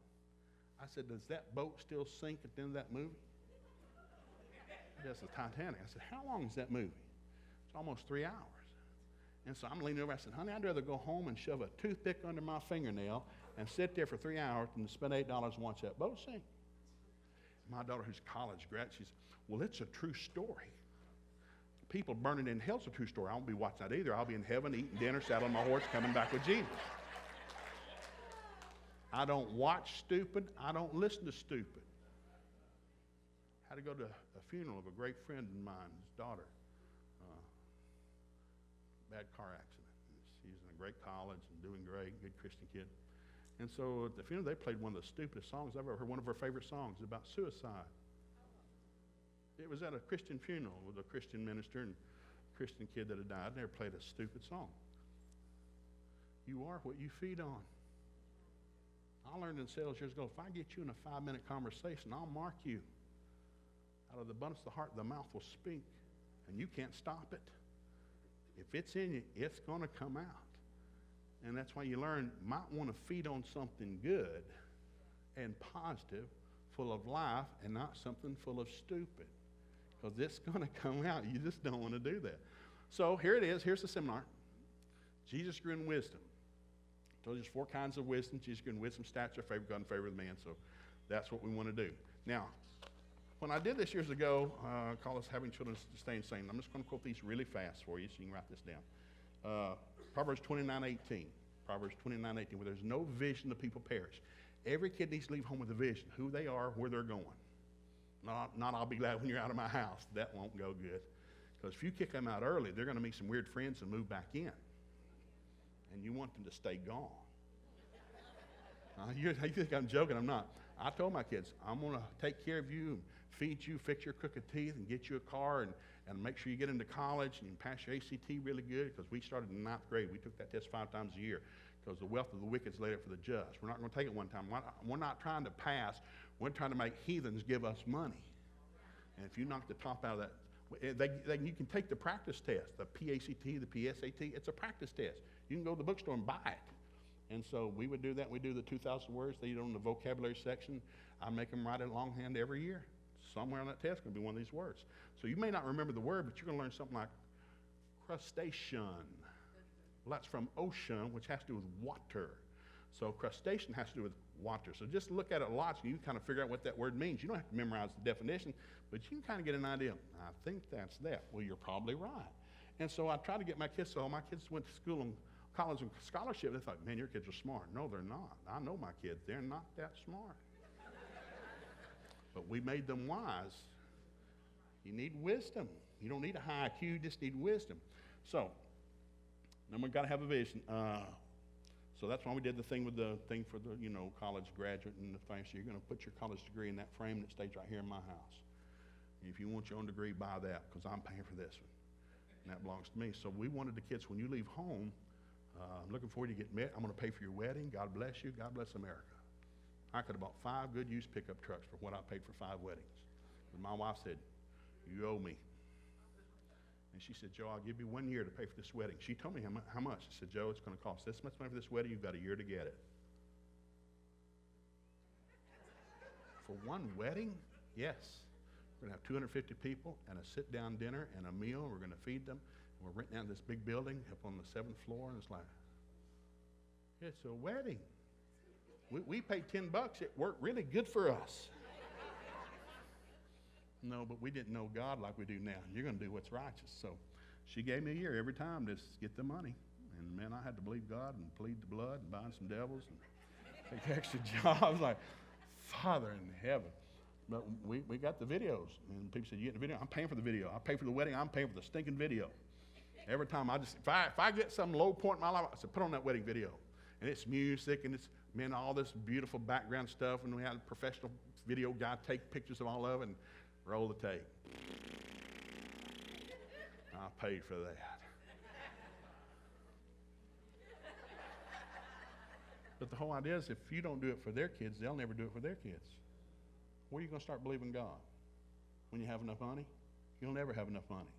[SPEAKER 2] I said, does that boat still sink at the end of that movie? That's the Titanic. I said, how long is that movie? It's almost 3 hours. And so I'm leaning over. I said, honey, I'd rather go home and shove a toothpick under my fingernail and sit there for 3 hours than to spend $8 and watch that boat sink. My daughter, who's a college grad, she said, well, it's a true story. People burning in hell's a true story. I won't be watching that either. I'll be in heaven eating dinner, saddling my horse, coming back with Jesus. I don't watch stupid. I don't listen to stupid. I had to go to a funeral of a great friend of mine, his daughter. Bad car accident. She's in a great college and doing great, good Christian kid. And so at the funeral, they played one of the stupidest songs I've ever heard. One of her favorite songs about suicide. It was at a Christian funeral with a Christian minister and a Christian kid that had died, and they played a stupid song. You are what you feed on. I learned in sales years ago, if I get you in a 5-minute conversation, I'll mark you. Out of the abundance of the heart, the mouth will speak, and you can't stop it. If it's in you, it's going to come out. And that's why you learn, might want to feed on something good and positive, full of life, and not something full of stupid. Because it's going to come out. You just don't want to do that. So here it is. Here's the seminar. Jesus grew in wisdom. I told you there's 4 kinds of wisdom. Jesus grew in wisdom, stature, favor of God, and favor of man. So that's what we want to do. Now, when I did this years ago, call us having children to stay insane. I'm just going to quote these really fast for you so you can write this down. Proverbs 29:18. Proverbs 29:18, where there's no vision, the people perish. Every kid needs to leave home with a vision, who they are, where they're going. Not I'll be glad when you're out of my house. That won't go good. Because if you kick them out early, they're going to meet some weird friends and move back in. And you want them to stay gone. You think I'm joking? I'm not. I told my kids, I'm going to take care of you, and feed you, fix your crooked teeth, and get you a car, and make sure you get into college and pass your ACT really good, because we started in 9th grade. We took that test 5 times a year because the wealth of the wicked is laid up for the just. We're not going to take it one time. We're not trying to pass. We're trying to make heathens give us money. And if you knock the top out of that, you can take the practice test, the PACT, the PSAT. It's a practice test. You can go to the bookstore and buy it. And so we would do that. We do the 2,000 words. They on the vocabulary section. I make them write it longhand every year. Somewhere on that test is going to be one of these words. So you may not remember the word, but you're going to learn something like crustacean. Well, that's from ocean, which has to do with water. So crustacean has to do with water. So just look at it lots, and you kind of figure out what that word means. You don't have to memorize the definition, but you can kind of get an idea. I think that's that. Well, you're probably right. And so I try to get my kids, so all my kids went to school and college and scholarship. They thought, man, your kids are smart. No, they're not. I know my kids. They're not that smart. But we made them wise. You need wisdom. You don't need a high IQ, you just need wisdom. So, then we've got to have a vision. So that's why we did the thing with the thing for the, college graduate and the thing. So you're going to put your college degree in that frame that stays right here in my house. If you want your own degree, buy that, because I'm paying for this one. And that belongs to me. So we wanted the kids, when you leave home, I'm looking forward to getting married. I'm going to pay for your wedding. God bless you. God bless America. I could have bought 5 good used pickup trucks for what I paid for 5 weddings. But my wife said, you owe me. And she said, Joe, I'll give you 1 year to pay for this wedding. She told me how much. She said, Joe, it's going to cost this much money for this wedding. You've got a year to get it. For one wedding? Yes. We're going to have 250 people and a sit-down dinner and a meal. We're going to feed them. We're renting out this big building up on the 7th floor, and it's like, it's a wedding. We paid $10. It worked really good for us. No, but we didn't know God like we do now. You're going to do what's righteous. So she gave me a year every time to get the money. And, man, I had to believe God and plead the blood and bind some devils and take extra jobs. Like, Father in heaven. But we got the videos. And people said, you get the video? I'm paying for the video. I pay for the wedding. I'm paying for the stinking video. Every time if I get some low point in my life, I said, put on that wedding video. And it's music and it's, man, all this beautiful background stuff. And we had a professional video guy take pictures of all of it and roll the tape. I paid for that. But the whole idea is if you don't do it for their kids, they'll never do it for their kids. Where are you going to start believing God? When you have enough money? You'll never have enough money.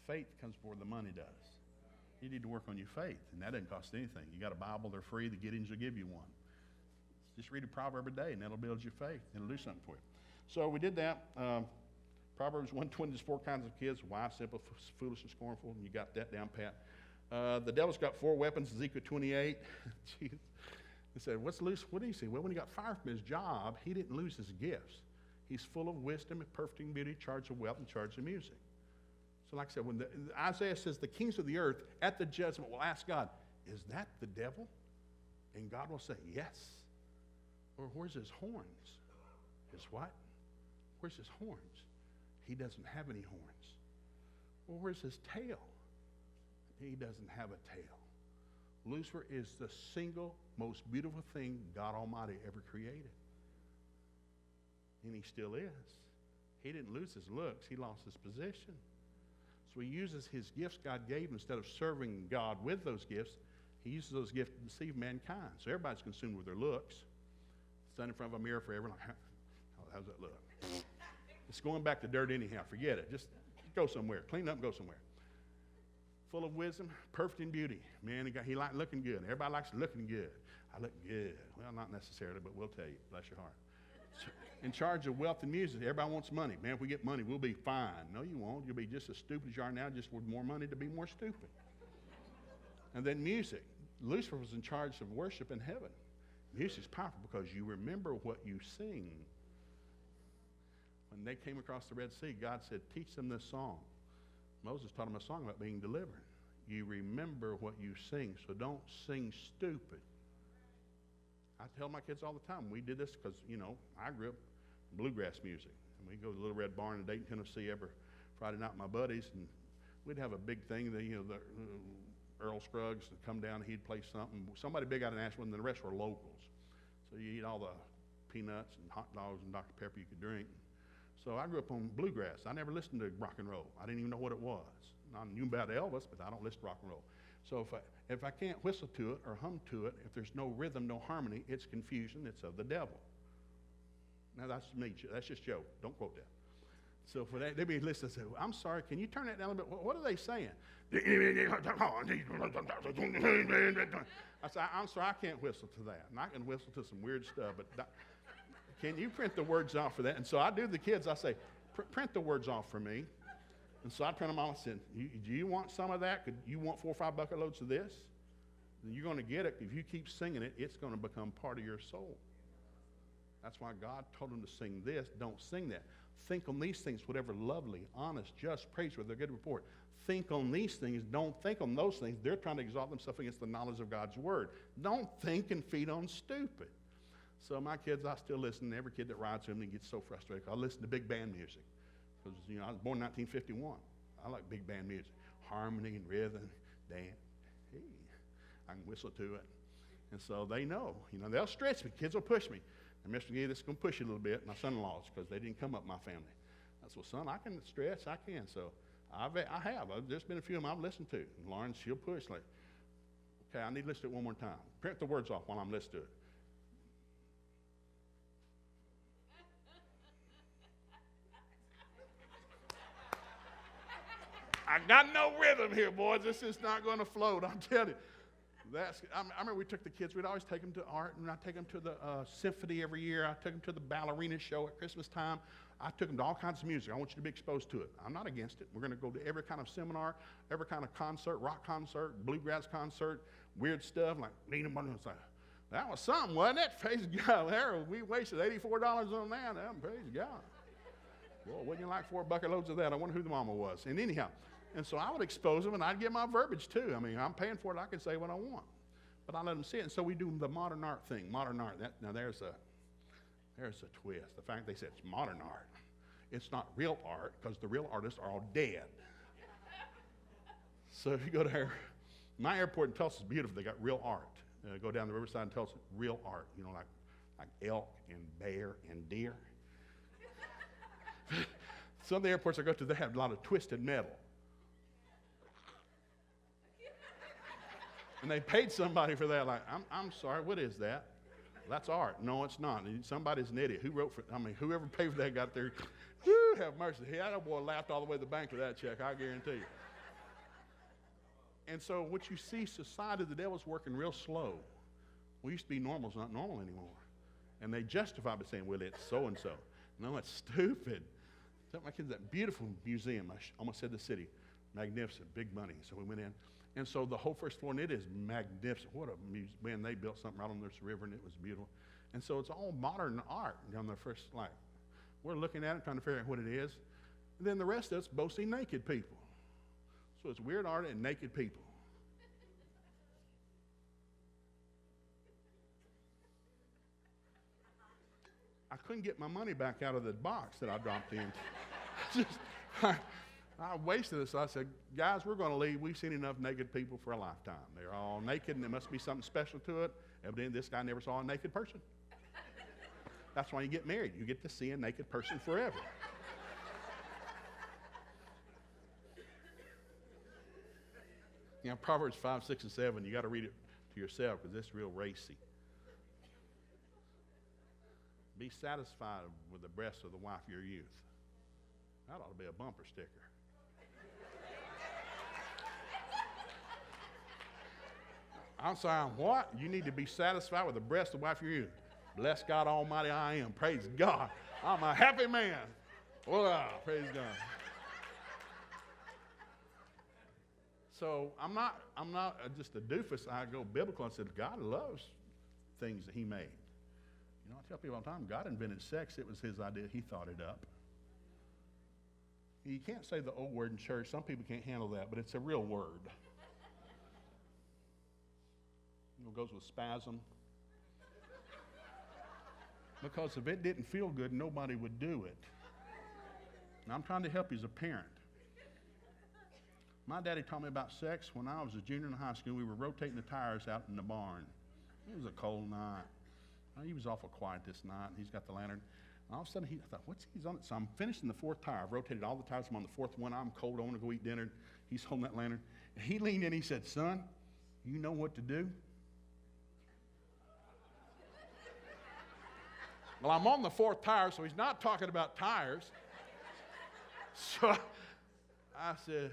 [SPEAKER 2] Faith comes before the money does. You need to work on your faith, and that doesn't cost anything. You got a Bible, they're free. The Gideons will give you one. Just read a proverb a day, and that'll build your faith. It'll do something for you. So we did that. Proverbs 1:20, there's 4 kinds of kids: wise, simple, foolish, and scornful. And you got that down pat. The devil's got 4 weapons, Ezekiel 28. He said, what's loose? What did he say? Well, when he got fired from his job, he didn't lose his gifts. He's full of wisdom and perfect beauty, charged of wealth, and charged of music. So like I said, when Isaiah says the kings of the earth at the judgment will ask God, is that the devil? And God will say, yes. Or where's his horns? His what? Where's his horns? He doesn't have any horns. Well, where's his tail? He doesn't have a tail. Lucifer is the single most beautiful thing God Almighty ever created. And he still is. He didn't lose his looks. He lost his position. So he uses his gifts God gave him. Instead of serving God with those gifts, he uses those gifts to deceive mankind. So everybody's consumed with their looks. Stand in front of a mirror forever. Like, how's that look? It's going back to dirt anyhow. Forget it. Just go somewhere. Clean up and go somewhere. Full of wisdom, perfect in beauty. Man, he liked looking good. Everybody likes looking good. I look good. Well, not necessarily, but we'll tell you. Bless your heart. In charge of wealth and music. Everybody wants money. Man, if we get money, we'll be fine. No, you won't. You'll be just as stupid as you are now, just with more money to be more stupid. And then music. Lucifer was in charge of worship in heaven. Music is powerful because you remember what you sing. When they came across the Red Sea, God said, teach them this song. Moses taught them a song about being delivered. You remember what you sing, so don't sing stupid. I tell my kids all the time, we did this because, I grew up in bluegrass music. And we go to the Little Red Barn in Dayton, Tennessee every Friday night with my buddies, and we'd have a big thing, the Earl Scruggs would come down and he'd play something. Somebody big out of Nashville, and the rest were locals. So you eat all the peanuts and hot dogs and Dr. Pepper you could drink. So I grew up on bluegrass. I never listened to rock and roll. I didn't even know what it was. I knew about Elvis, but I don't listen to rock and roll. So if I can't whistle to it or hum to it, if there's no rhythm, no harmony, it's confusion. It's of the devil. Now that's me. That's just Joe. Don't quote that. So for that, they'd be listening and say, well, I'm sorry, can you turn that down a bit? What are they saying? I said, I'm sorry, I can't whistle to that. And I can whistle to some weird stuff, but can you print the words off for that? And so I do the kids, I say, print the words off for me. And so I print them off and said, do you want some of that? You want 4 or 5 bucket loads of this? You're going to get it. If you keep singing it, it's going to become part of your soul. That's why God told them to sing this. Don't sing that. Think on these things, whatever lovely, honest, just, praiseworthy, a good report. Think on these things. Don't think on those things. They're trying to exalt themselves against the knowledge of God's word. Don't think and feed on stupid. So my kids, I still listen. Every kid that rides with me gets so frustrated. I listen to big band music. Because, I was born in 1951. I like big band music. Harmony and rhythm, dance. Hey, I can whistle to it. And so they know. They'll stretch me. Kids will push me. And Mr. McGee, this is going to push you a little bit. My son-in-laws, because they didn't come up my family. I said, well, son, I can stretch. I can. So I have. There's been a few of them I've listened to. And Lauren, she'll push like, okay, I need to listen to it one more time. Print the words off while I'm listening to it. I got no rhythm here, boys. This is not going to float. I'm telling you. I remember we took the kids. We'd always take them to art, and I'd take them to the symphony every year. I took them to the ballerina show at Christmas time. I took them to all kinds of music. I want you to be exposed to it. I'm not against it. We're going to go to every kind of seminar, every kind of concert, rock concert, bluegrass concert, weird stuff like Nina Martin. That was something, wasn't it? Praise God. We wasted $84 on that. Praise God. Well, wouldn't you like 4 bucket loads of that? I wonder who the mama was. And anyhow, and so I would expose them, and I'd get my verbiage too. I mean, I'm paying for it. I can say what I want. But I let them see it. And so we do the modern art thing. Modern art. Now there's a twist. The fact they said it's modern art. It's not real art because the real artists are all dead. So if you go to my airport in Tulsa is beautiful. They got real art. Go down the riverside in Tulsa, real art. Like elk and bear and deer. Some of the airports I go to, they have a lot of twisted metal. And they paid somebody for that. Like, I'm sorry, what is that? That's art. No, it's not. Somebody's an idiot. Whoever paid for that got there. Whew, have mercy. That boy laughed all the way to the bank with that check, I guarantee you. And so what you see, society, the devil's working real slow. We used to be normal. It's not normal anymore. And they justify by saying, well, it's so-and-so. No, it's stupid. Took my kids to that beautiful museum. I almost said the city. Magnificent, big money. So we went in. And so the whole first floor, and it is magnificent. What a museum. Man, they built something right on this river, and it was beautiful. And so it's all modern art on the first, we're looking at it, trying to figure out what it is. And then the rest of us both see naked people. So it's weird art and naked people. I couldn't get my money back out of the box that I dropped in. I wasted it, so I said, guys, we're going to leave. We've seen enough naked people for a lifetime. They're all naked, and there must be something special to it. Evidently, this guy never saw a naked person. That's why you get married. You get to see a naked person forever. Proverbs 5, 6, and 7, you got to read it to yourself because it's real racy. Be satisfied with the breasts of the wife of your youth. That ought to be a bumper sticker. I'm sorry, what? You need to be satisfied with the breast of the wife of your youth. Bless God Almighty, I am. Praise God. I'm a happy man. Wow, praise God. So I'm not just a doofus. I go biblical and said God loves things that he made. I tell people all the time, God invented sex. It was his idea. He thought it up. You can't say the old word in church. Some people can't handle that, but it's a real word. It goes with spasm. Because if it didn't feel good, nobody would do it. And I'm trying to help you as a parent. My daddy taught me about sex when I was a junior in high school. We were rotating the tires out in the barn. It was a cold night. He was awful quiet this night. He's got the lantern. And all of a sudden, I thought, he's on it? So I'm finishing the 4th tire. I've rotated all the tires. I'm on the 4th one. I'm cold. I want to go eat dinner. He's holding that lantern. And he leaned in. He said, son, you know what to do? Well, I'm on the 4th tire, so he's not talking about tires. So I said,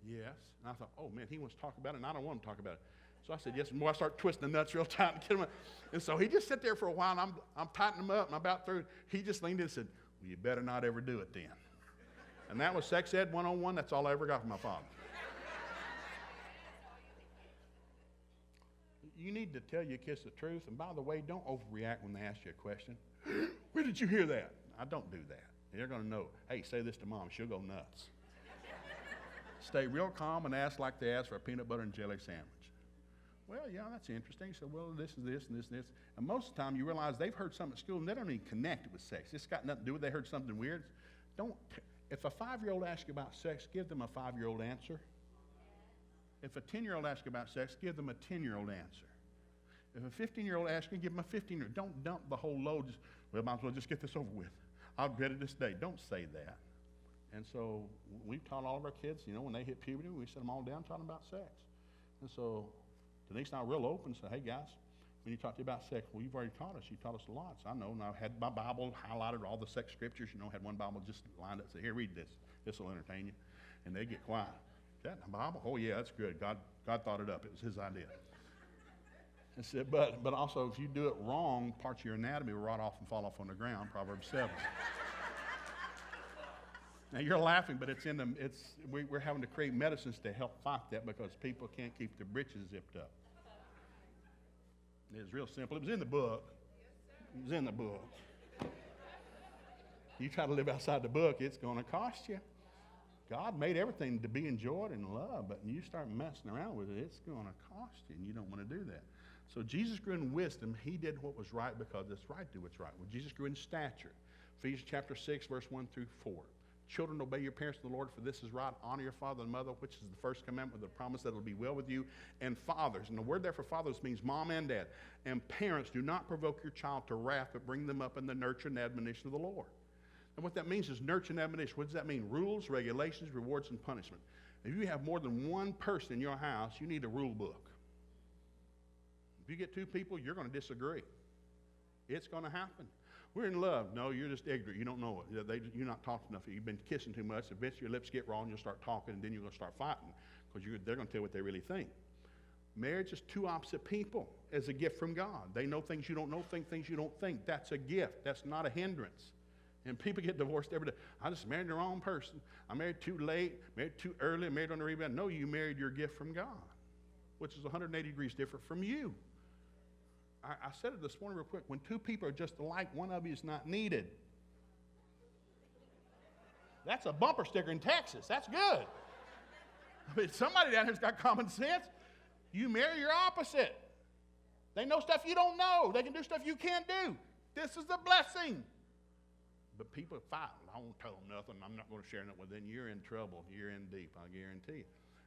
[SPEAKER 2] yes. And I thought, oh, man, he wants to talk about it, and I don't want to talk about it. So I said, yes. And boy, I start twisting the nuts real tight and get him. And so he just sat there for a while, and I'm tightening him up, and I'm about through. He just leaned in and said, well, you better not ever do it then. And that was Sex Ed 101. That's all I ever got from my father. you need to tell your kids the truth. And by the way, don't overreact when they ask you a question. Where did you hear that? I don't do that. They're going to know, hey, say this to mom. She'll go nuts. Stay real calm and ask like they ask for a peanut butter and jelly sandwich. Well, yeah, that's interesting. So, well, this is this and this and this. And most of the time you realize they've heard something at school and they don't even connect it with sex. It's got nothing to do with they heard something weird. If a 5-year-old asks you about sex, give them a 5-year-old answer. If a 10-year-old asks you about sex, give them a 10-year-old answer. If a 15-year-old asks you, give them a 15-year-old. Don't dump the whole load. Well, might as well just get this over with. I'll get it this day. Don't say that. And so we've taught all of our kids, when they hit puberty, we set them all down talking about sex. And so Denise and I are real open, say, hey, guys, when you talk to you about sex, well, you've already taught us. You taught us a lot. So I know, and I had my Bible highlighted, all the sex scriptures. Had one Bible just lined up and said, here, read this. This will entertain you. And they get quiet. Is that in the Bible? Oh, yeah, that's good. God thought it up. It was his idea. I said, but also, if you do it wrong, parts of your anatomy will rot off and fall off on the ground, Proverbs 7. Now, you're laughing, but we're having to create medicines to help fight that because people can't keep their britches zipped up. It's real simple. It was in the book. It was in the book. You try to live outside the book, it's going to cost you. God made everything to be enjoyed and loved, but when you start messing around with it, it's going to cost you, and you don't want to do that. So Jesus grew in wisdom. He did what was right because it's right to do what's right. Well, Jesus grew in stature. Ephesians chapter 6, verse 1 through 4. Children, obey your parents in the Lord, for this is right. Honor your father and mother, which is the first commandment with the promise that it will be well with you. And fathers, and the word there for fathers means mom and dad. And parents, do not provoke your child to wrath, but bring them up in the nurture and admonition of the Lord. And what that means is nurture and admonition. What does that mean? Rules, regulations, rewards, and punishment. If you have more than one person in your house, you need a rule book. If you get 2 people, you're going to disagree. It's going to happen. We're in love. No, you're just ignorant. You don't know it. You're not talking enough. You've been kissing too much. Eventually your lips get raw and you'll start talking, and then you're going to start fighting because they're going to tell you what they really think. Marriage is 2 opposite people. It's a gift from God. They know things you don't know, think things you don't think. That's a gift. That's not a hindrance. And people get divorced every day. I just married the wrong person. I married too late, married too early, married on the rebound. No, you married your gift from God, which is 180 degrees different from you. I said it this morning real quick. When 2 people are just alike, one of you is not needed. That's a bumper sticker in Texas. That's good. I mean, somebody down here's got common sense. You marry your opposite. They know stuff you don't know. They can do stuff you can't do. This is a blessing. But people fight. I won't tell them nothing. I'm not going to share nothing with them. You're in trouble. You're in deep, I guarantee you.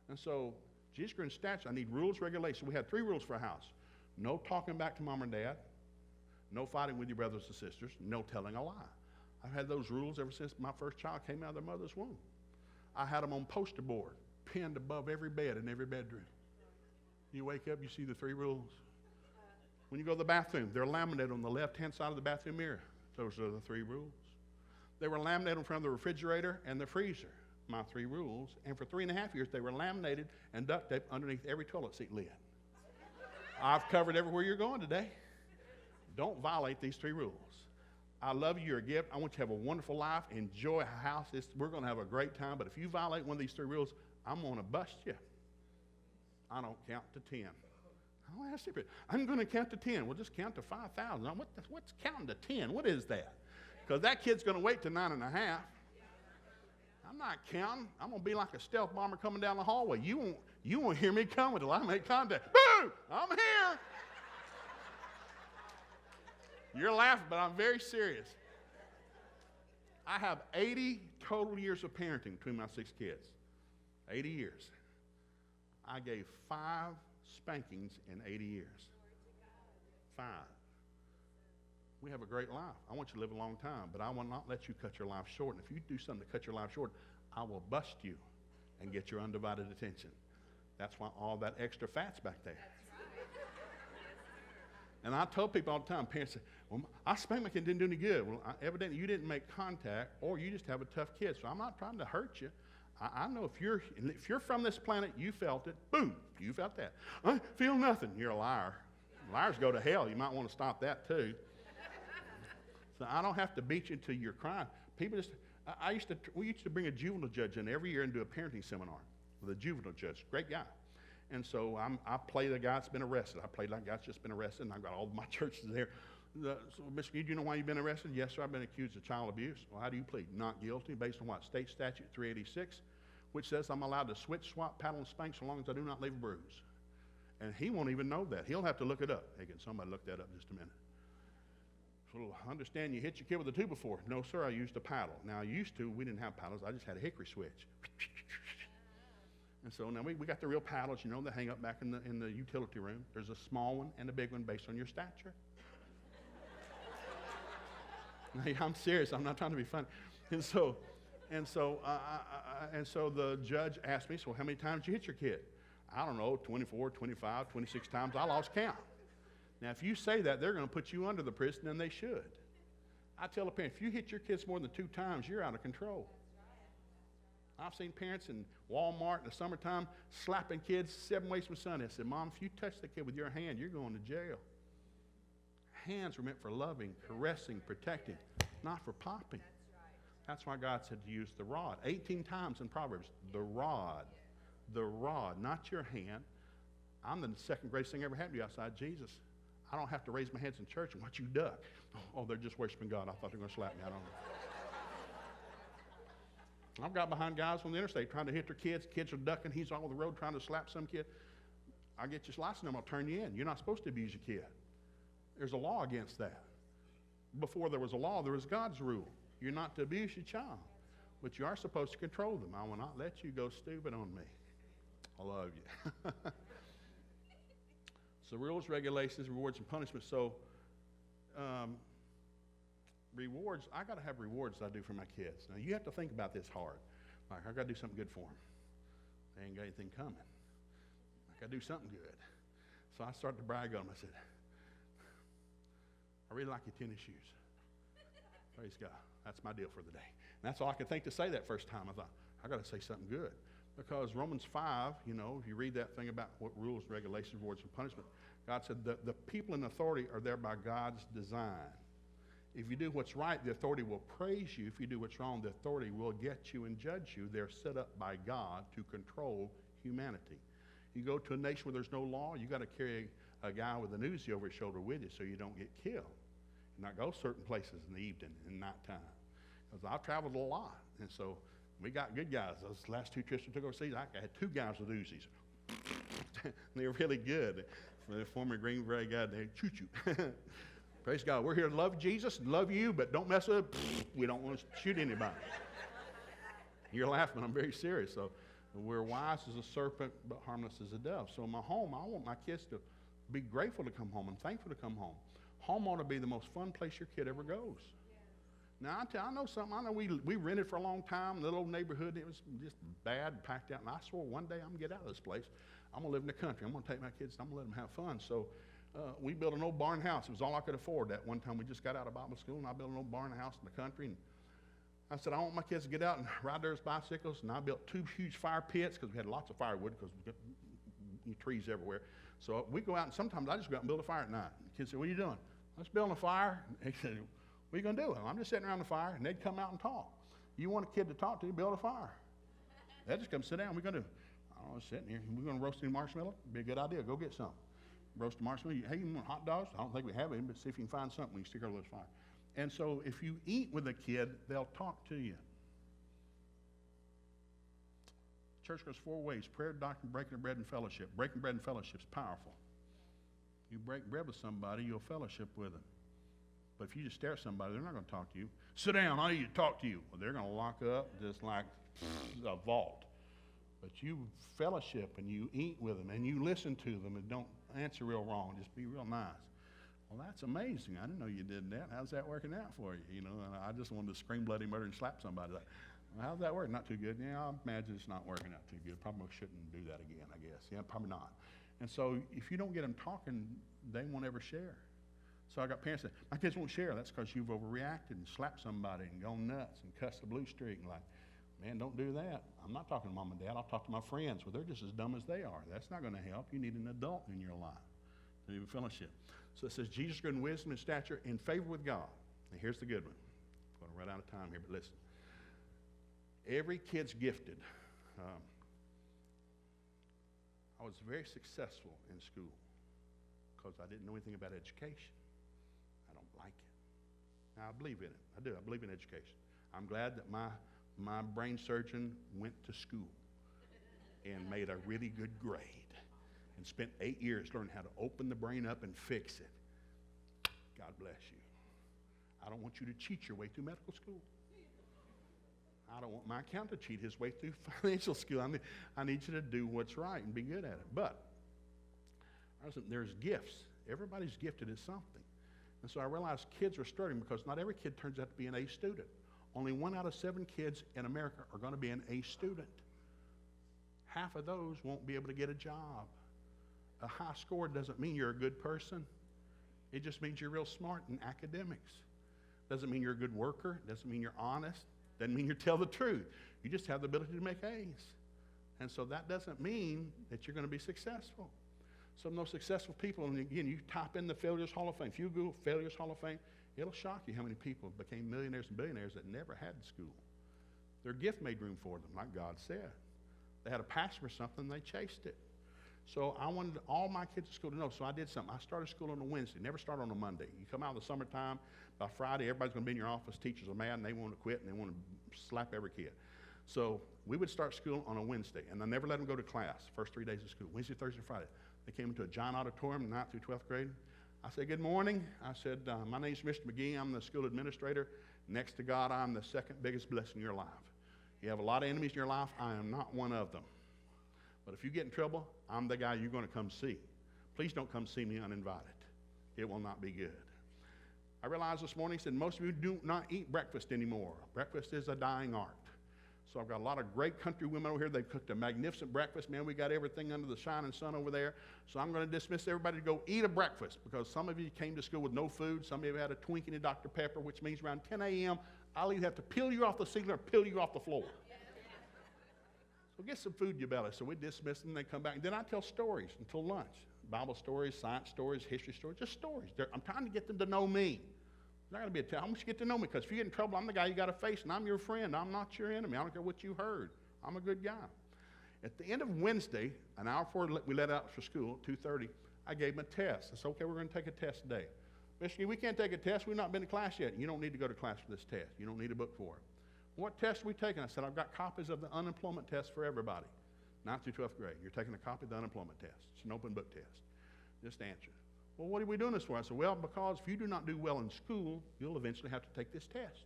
[SPEAKER 2] And so, Jesus grew in stature. I need rules, regulations. We had 3 rules for a house. No talking back to mom or dad. No fighting with your brothers and sisters. No telling a lie. I've had those rules ever since my first child came out of their mother's womb. I had them on poster board, pinned above every bed in every bedroom. You wake up, you see the 3 rules. When you go to the bathroom, they're laminated on the left-hand side of the bathroom mirror. Those are the 3 rules. They were laminated in front of the refrigerator and the freezer. My 3 rules. And for 3.5 years, they were laminated and duct taped underneath every toilet seat lid. I've covered everywhere you're going today. Don't violate these 3 rules. I love you. You're a gift. I want you to have a wonderful life. Enjoy a house. We're going to have a great time. But if you violate one of these 3 rules, I'm going to bust you. I don't count to 10. Oh, that's stupid. I'm going to count to 10. We'll just count to 5,000. What's counting to 10? What is that? Because that kid's going to wait to 9.5. I'm not counting. I'm going to be like a stealth bomber coming down the hallway. You won't hear me coming until I make contact. Boo! I'm here. You're laughing, but I'm very serious. I have 80 total years of parenting between my 6 kids. 80 years. I gave 5 spankings in 80 years. 5. We have a great life. I want you to live a long time, but I will not let you cut your life short. And if you do something to cut your life short, I will bust you and get your undivided attention. That's why all that extra fat's back there. And I tell people all the time, parents say, well, I spanked my kid, didn't do any good. Well, evidently you didn't make contact, or you just have a tough kid. So I'm not trying to hurt you. I know if you're from this planet, you felt it. Boom, you felt that. I feel nothing. You're a liar. Liars go to hell. You might want to stop that too. So I don't have to beat you until you're crying. People just, we used to bring a juvenile judge in every year and do a parenting seminar with a juvenile judge. Great guy. And so I play the guy that's been arrested. I play like the guy that's just been arrested, and I've got all of my churches there. So, Mr. McGee, do you know why you've been arrested? Yes, sir, I've been accused of child abuse. Well, how do you plead? Not guilty, based on what? State statute 386, which says I'm allowed to switch, swap, paddle, and spank so long as I do not leave a bruise. And he won't even know that. He'll have to look it up. Hey, can somebody look that up in just a minute? So understand you hit your kid with a 2-by-4. No, sir, I used a paddle. Now, we didn't have paddles. I just had a hickory switch. And so now we got the real paddles, that hang up back in the utility room. There's a small one and a big one based on your stature. Hey, I'm serious. I'm not trying to be funny. And so the judge asked me, so how many times did you hit your kid? I don't know, 24, 25, 26 times. I lost count. Now, if you say that, they're going to put you under the prison, and they should. I tell a parent, if you hit your kids more than 2 times, you're out of control. I've seen parents in Walmart in the summertime slapping kids 7 ways from Sunday. I said, Mom, if you touch the kid with your hand, you're going to jail. Hands were meant for loving, caressing, protecting, not for popping. That's why God said to use the rod. 18 times in Proverbs, the rod, not your hand. I'm the second greatest thing ever happened to you outside Jesus. I don't have to raise my hands in church and watch you duck. Oh, they're just worshiping God. I thought they were going to slap me. I don't know. I've got behind guys on the interstate trying to hit their kids. Kids are ducking. He's on the road trying to slap some kid. I'll get your license number. I'll turn you in. You're not supposed to abuse your kid. There's a law against that. Before there was a law, there was God's rule. You're not to abuse your child, but you are supposed to control them. I will not let you go stupid on me. I love you. So rules, regulations, rewards, and punishments. So rewards, I got to have rewards I do for my kids. Now, you have to think about this hard. Like, I got to do something good for them. They ain't got anything coming. I got to do something good. So I started to brag on them. I said, I really like your tennis shoes. Praise God. That's my deal for the day. And that's all I could think to say that first time. I thought, I got to say something good. Because Romans 5, if you read that thing about what rules, regulations, rewards, and punishment, God said the people in authority are there by God's design. If you do what's right, the authority will praise you. If you do what's wrong, the authority will get you and judge you. They're set up by God to control humanity. You go to a nation where there's no law, you got to carry a guy with an Uzi over his shoulder with you so you don't get killed. You not go certain places in the evening and nighttime. Because I've traveled a lot, and so we got good guys. Those last 2 trips we took overseas, I had 2 guys with Uzis. They were really good. The former Green Beret guy, they choo-choo. Praise God. We're here to love Jesus and love you, but don't mess up. We don't want to shoot anybody. You're laughing, but I'm very serious. So we're wise as a serpent, but harmless as a dove. So in my home, I want my kids to be grateful to come home and thankful to come home. Home ought to be the most fun place your kid ever goes. Now, I know something. I know we rented for a long time. Little old neighborhood, it was just bad, packed out. And I swore one day I'm going to get out of this place. I'm going to live in the country. I'm going to take my kids. I'm going to let them have fun. So we built an old barn house. It was all I could afford. That one time we just got out of Bible school, and I built an old barn house in the country. And I said, I want my kids to get out and ride their bicycles. And I built 2 huge fire pits because we had lots of firewood because we got trees everywhere. So we go out, and sometimes I just go out and build a fire at night. And the kids say, what are you doing? I was building a fire. And they said, what are you going to do? I'm just sitting around the fire, and they'd come out and talk. You want a kid to talk to, build a fire. They'd just come sit down. What are we going to do? I was sitting here. We're going to roast any marshmallow? Be a good idea. Go get some. Roast a marshmallow. Hey, you want hot dogs? I don't think we have any, but see if you can find something. We can stick over this fire. And so if you eat with a kid, they'll talk to you. Church goes 4 ways: prayer, doctrine, breaking of bread, and fellowship. Breaking bread and fellowship is powerful. You break bread with somebody, you'll fellowship with them. But if you just stare at somebody, they're not going to talk to you. Sit down, I need to talk to you. Well, they're going to lock up just like a vault. But you fellowship and you eat with them and you listen to them and don't answer real wrong. Just be real nice. Well, that's amazing. I didn't know you did that. How's that working out for you? And I just wanted to scream bloody murder and slap somebody. Well, how's that working? Not too good. Yeah, I imagine it's not working out too good. Probably shouldn't do that again, I guess. Yeah, probably not. And so if you don't get them talking, they won't ever share. So I got parents that, my kids won't share. That's because you've overreacted and slapped somebody and gone nuts and cussed the blue streak and like, man, don't do that. I'm not talking to mom and dad. I'll talk to my friends. Well, they're just as dumb as they are. That's not going to help. You need an adult in your life to do fellowship. So it says, Jesus grew in wisdom and stature in favor with God. And here's the good one. I'm going to run out of time here, but listen. Every kid's gifted. I was very successful in school because I didn't know anything about education. I don't like it. Now, I believe in it. I do. I believe in education. I'm glad that my brain surgeon went to school and made a really good grade and spent 8 years learning how to open the brain up and fix it. God bless you. I don't want you to cheat your way through medical school. I don't want my accountant to cheat his way through financial school. I need you to do what's right and be good at it. But there's gifts. Everybody's gifted at something. And so I realized kids are struggling because not every kid turns out to be an A student. Only 1 out of 7 kids in America are going to be an A student. Half of those won't be able to get a job. A high score doesn't mean you're a good person. It just means you're real smart in academics. Doesn't mean you're a good worker. Doesn't mean you're honest. Doesn't mean you tell the truth. You just have the ability to make A's. And so that doesn't mean that you're going to be successful. Some of those successful people, and again, you type in the Failures Hall of Fame. If you Google Failures Hall of Fame, it'll shock you how many people became millionaires and billionaires that never had school. Their gift made room for them, like God said. They had a passion for something, they chased it. So I wanted all my kids at school to know, so I did something. I started school on a Wednesday, never start on a Monday. You come out in the summertime, by Friday, everybody's going to be in your office. Teachers are mad, and they want to quit, and they want to slap every kid. So we would start school on a Wednesday, and I never let them go to class, first 3 days of school, Wednesday, Thursday, Friday. They came into a giant auditorium, 9th through 12th grade. I said, good morning. I said, my name's Mr. McGee. I'm the school administrator. Next to God, I'm the second biggest blessing in your life. You have a lot of enemies in your life. I am not one of them. But if you get in trouble, I'm the guy you're going to come see. Please don't come see me uninvited. It will not be good. I realized this morning, he said, most of you do not eat breakfast anymore. Breakfast is a dying art. So I've got a lot of great country women over here. They've cooked a magnificent breakfast. Man, we got everything under the shining sun over there. So I'm going to dismiss everybody to go eat a breakfast because some of you came to school with no food. Some of you had a Twinkie and a Dr. Pepper, which means around 10 a.m., I'll either have to peel you off the ceiling or peel you off the floor. So get some food in your belly. So we dismiss them and they come back. And then I tell stories until lunch. Bible stories, science stories, history stories, just stories. I'm trying to get them to know me. It's not going to be a tell. I want you to get to know me because if you get in trouble, I'm the guy you got to face, and I'm your friend. I'm not your enemy. I don't care what you heard. I'm a good guy. At the end of Wednesday, an hour before we let out for school, 2:30, I gave him a test. I said, okay, we're going to take a test today. Michigan, we can't take a test. We've not been to class yet. You don't need to go to class for this test. You don't need a book for it. What test are we taking? I said, I've got copies of the unemployment test for everybody. 9th through 12th grade. You're taking a copy of the unemployment test. It's an open book test. Just answer. Well, what are we doing this for? I said, well, because if you do not do well in school, you'll eventually have to take this test.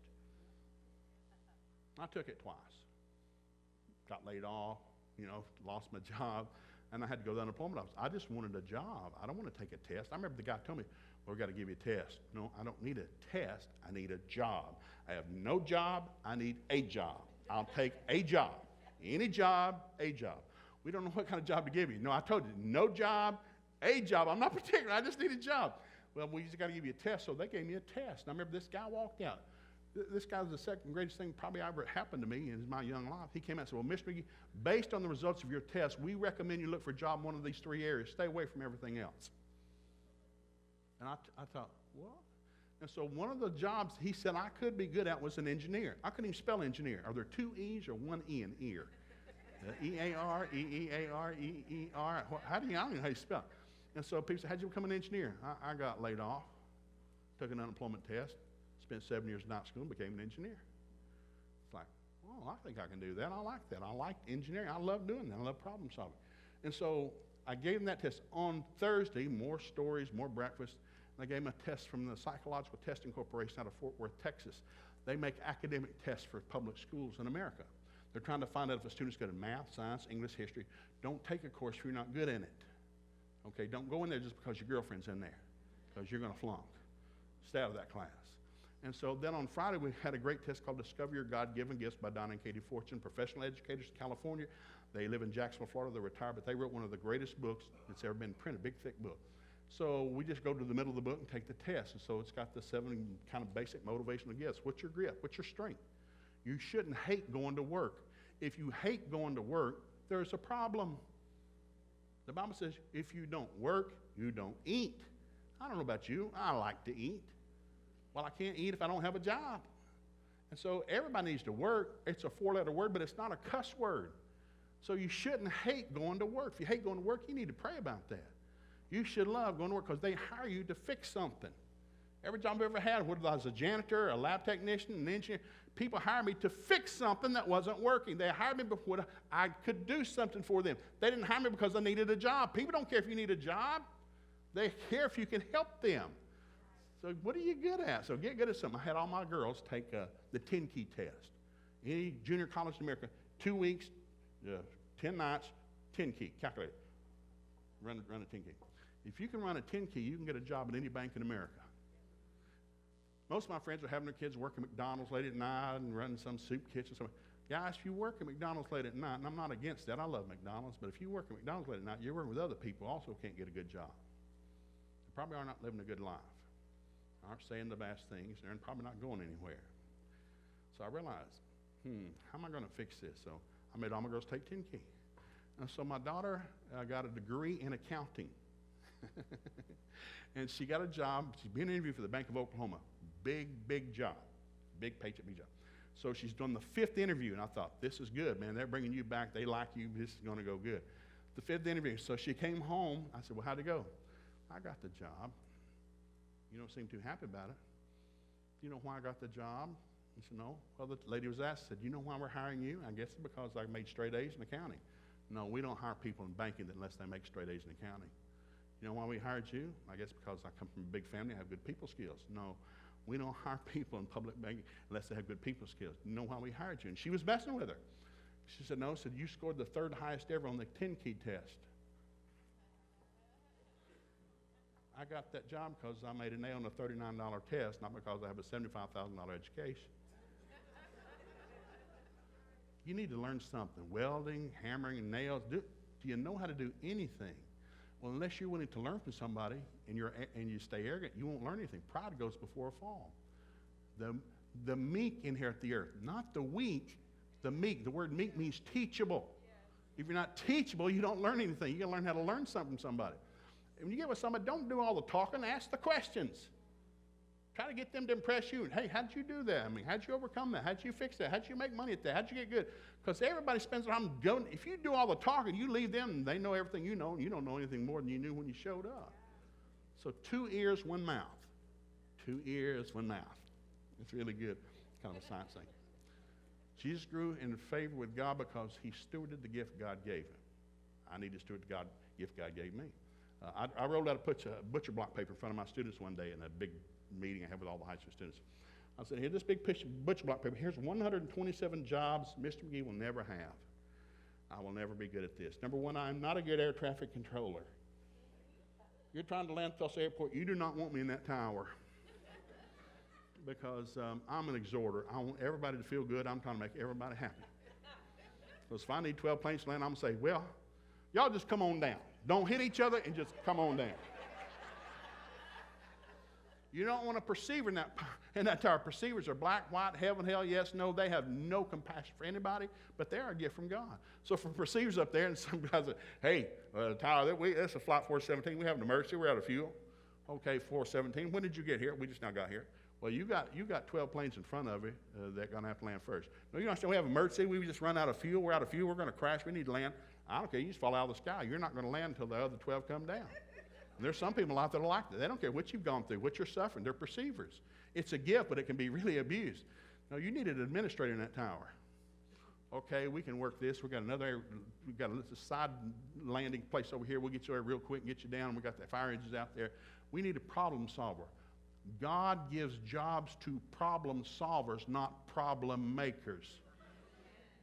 [SPEAKER 2] I took it twice. Got laid off, lost my job, and I had to go to the unemployment office. I just wanted a job. I don't want to take a test. I remember the guy told me, well, we've got to give you a test. No, I don't need a test. I need a job. I have no job. I need a job. I'll take a job. Any job, a job. We don't know what kind of job to give you. No, I told you, no job, a job. I'm not particular. I just need a job. Well, we just got to give you a test. So they gave me a test. And I remember this guy walked out. This guy was the second greatest thing probably ever happened to me in my young life. He came out and said, well, Mr. McGee, based on the results of your test, we recommend you look for a job in one of these 3 areas. Stay away from everything else. And I thought, what? And so one of the jobs he said I could be good at was an engineer. I couldn't even spell engineer. Are there 2 E's or 1 E in ear? E-A-R, E-E-A-R, E-E-R. I don't even know how you spell it. And so people said, how'd you become an engineer? I got laid off, took an unemployment test, spent 7 years in night school and became an engineer. It's like, oh, I think I can do that. I like that. I like engineering. I love doing that. I love problem solving. And so I gave him that test. On Thursday, more stories, more breakfast. And I gave him a test from the Psychological Testing Corporation out of Fort Worth, Texas. They make academic tests for public schools in America. They're trying to find out if a student's good in math, science, English, history. Don't take a course if you're not good in it. Okay, don't go in there just because your girlfriend's in there, because you're going to flunk. Stay out of that class. And so then on Friday, we had a great test called Discover Your God-Given Gifts by Donna and Katie Fortune, professional educators in California. They live in Jacksonville, Florida. They're retired, but they wrote one of the greatest books that's ever been printed, big, thick book. So we just go to the middle of the book and take the test. And so it's got the 7 kind of basic motivational gifts. What's your grit? What's your strength? You shouldn't hate going to work. If you hate going to work, there's a problem. The Bible says, if you don't work, you don't eat. I don't know about you. I like to eat. Well, I can't eat if I don't have a job. And so everybody needs to work. It's a 4-letter word, but it's not a cuss word. So you shouldn't hate going to work. If you hate going to work, you need to pray about that. You should love going to work because they hire you to fix something. Every job I've ever had, whether I was a janitor, a lab technician, an engineer, people hire me to fix something that wasn't working. They hired me before I could do something for them. They didn't hire me because I needed a job. People don't care if you need a job. They care if you can help them. So what are you good at? So get good at something. I had all my girls take the 10-key test. Any junior college in America, 2 weeks, 10 nights, 10-key, calculate it. Run a 10-key. If you can run a 10-key, you can get a job at any bank in America. Most of my friends are having their kids work at McDonald's late at night and running some soup kitchen. Guys, if you work at McDonald's late at night, and I'm not against that, I love McDonald's, but if you work at McDonald's late at night, you're working with other people who also can't get a good job. They probably are not living a good life. Aren't saying the best things, and they're probably not going anywhere. So I realized, how am I going to fix this? So I made all my girls take 10-key. And so my daughter got a degree in accounting. And she got a job. She's being interviewed for the Bank of Oklahoma. Big job. Big paycheck, big job. So she's done the 5th interview, and I thought, this is good, man. They're bringing you back. They like you. This is going to go good. The 5th interview. So she came home. I said, well, how'd it go? I got the job. You don't seem too happy about it. Do you know why I got the job? I said, no. Well, the lady was asked, said, you know why we're hiring you? I guess it's because I made straight A's in accounting. No, we don't hire people in banking unless they make straight A's in accounting. You know why we hired you? I guess because I come from a big family, I have good people skills. No, we don't hire people in public banking unless they have good people skills. You know why we hired you? And she was messing with her. She said, no, said, you scored the 3rd highest ever on the 10-key test. I got that job because I made an A on a $39 test, not because I have a $75,000 education. You need to learn something. Welding, hammering, nails. Do you know how to do anything? Well, unless you're willing to learn from somebody and you stay arrogant, you won't learn anything. Pride goes before a fall. The meek inherit the earth, not the weak. The meek. The word meek means teachable. If you're not teachable, you don't learn anything. You got to learn how to learn something from somebody. When you get with somebody, don't do all the talking. Ask the questions. Try to get them to impress you. Hey, how'd you do that? I mean, how'd you overcome that? How'd you fix that? How'd you make money at that? How'd you get good? Because everybody spends their time going. If you do all the talking, you leave them, and they know everything you know, and you don't know anything more than you knew when you showed up. So 2 ears, 1 mouth. 2 ears, 1 mouth. It's really good. It's kind of a science thing. Jesus grew in favor with God because he stewarded the gift God gave him. I need to steward the gift God gave me. I rolled out a butcher block paper in front of my students one day in a big meeting I had with all the high school students. I said, here's this big butcher block paper. Here's 127 jobs Mr. McGee will never have. I will never be good at this. Number 1, I'm not a good air traffic controller. You're trying to land at Tulsa Airport. You do not want me in that tower because I'm an exhorter. I want everybody to feel good. I'm trying to make everybody happy. Because if I need 12 planes to land, I'm going to say, well, y'all just come on down. Don't hit each other and just come on down. You don't want a perceiver in that tower. Perceivers are black, white, heaven, hell, yes, no. They have no compassion for anybody, but they are a gift from God. So for perceivers up there, and some guys say, hey, tower, that's a flight 417. We have an emergency. We're out of fuel. Okay, 417. When did you get here? We just now got here. Well, you got 12 planes in front of you that are going to have to land first. No, you understand, we have an emergency. We just run out of fuel. We're out of fuel. We're going to crash. We need to land. I don't care. You just fall out of the sky. You're not going to land until the other 12 come down. And there's some people out there that like that. They don't care what you've gone through, what you're suffering. They're perceivers. It's a gift, but it can be really abused. No, you need an administrator in that tower. Okay, we can work this. We've got a side landing place over here. We'll get you there real quick and get you down. We got the fire engines out there. We need a problem solver. God gives jobs to problem solvers, not problem makers.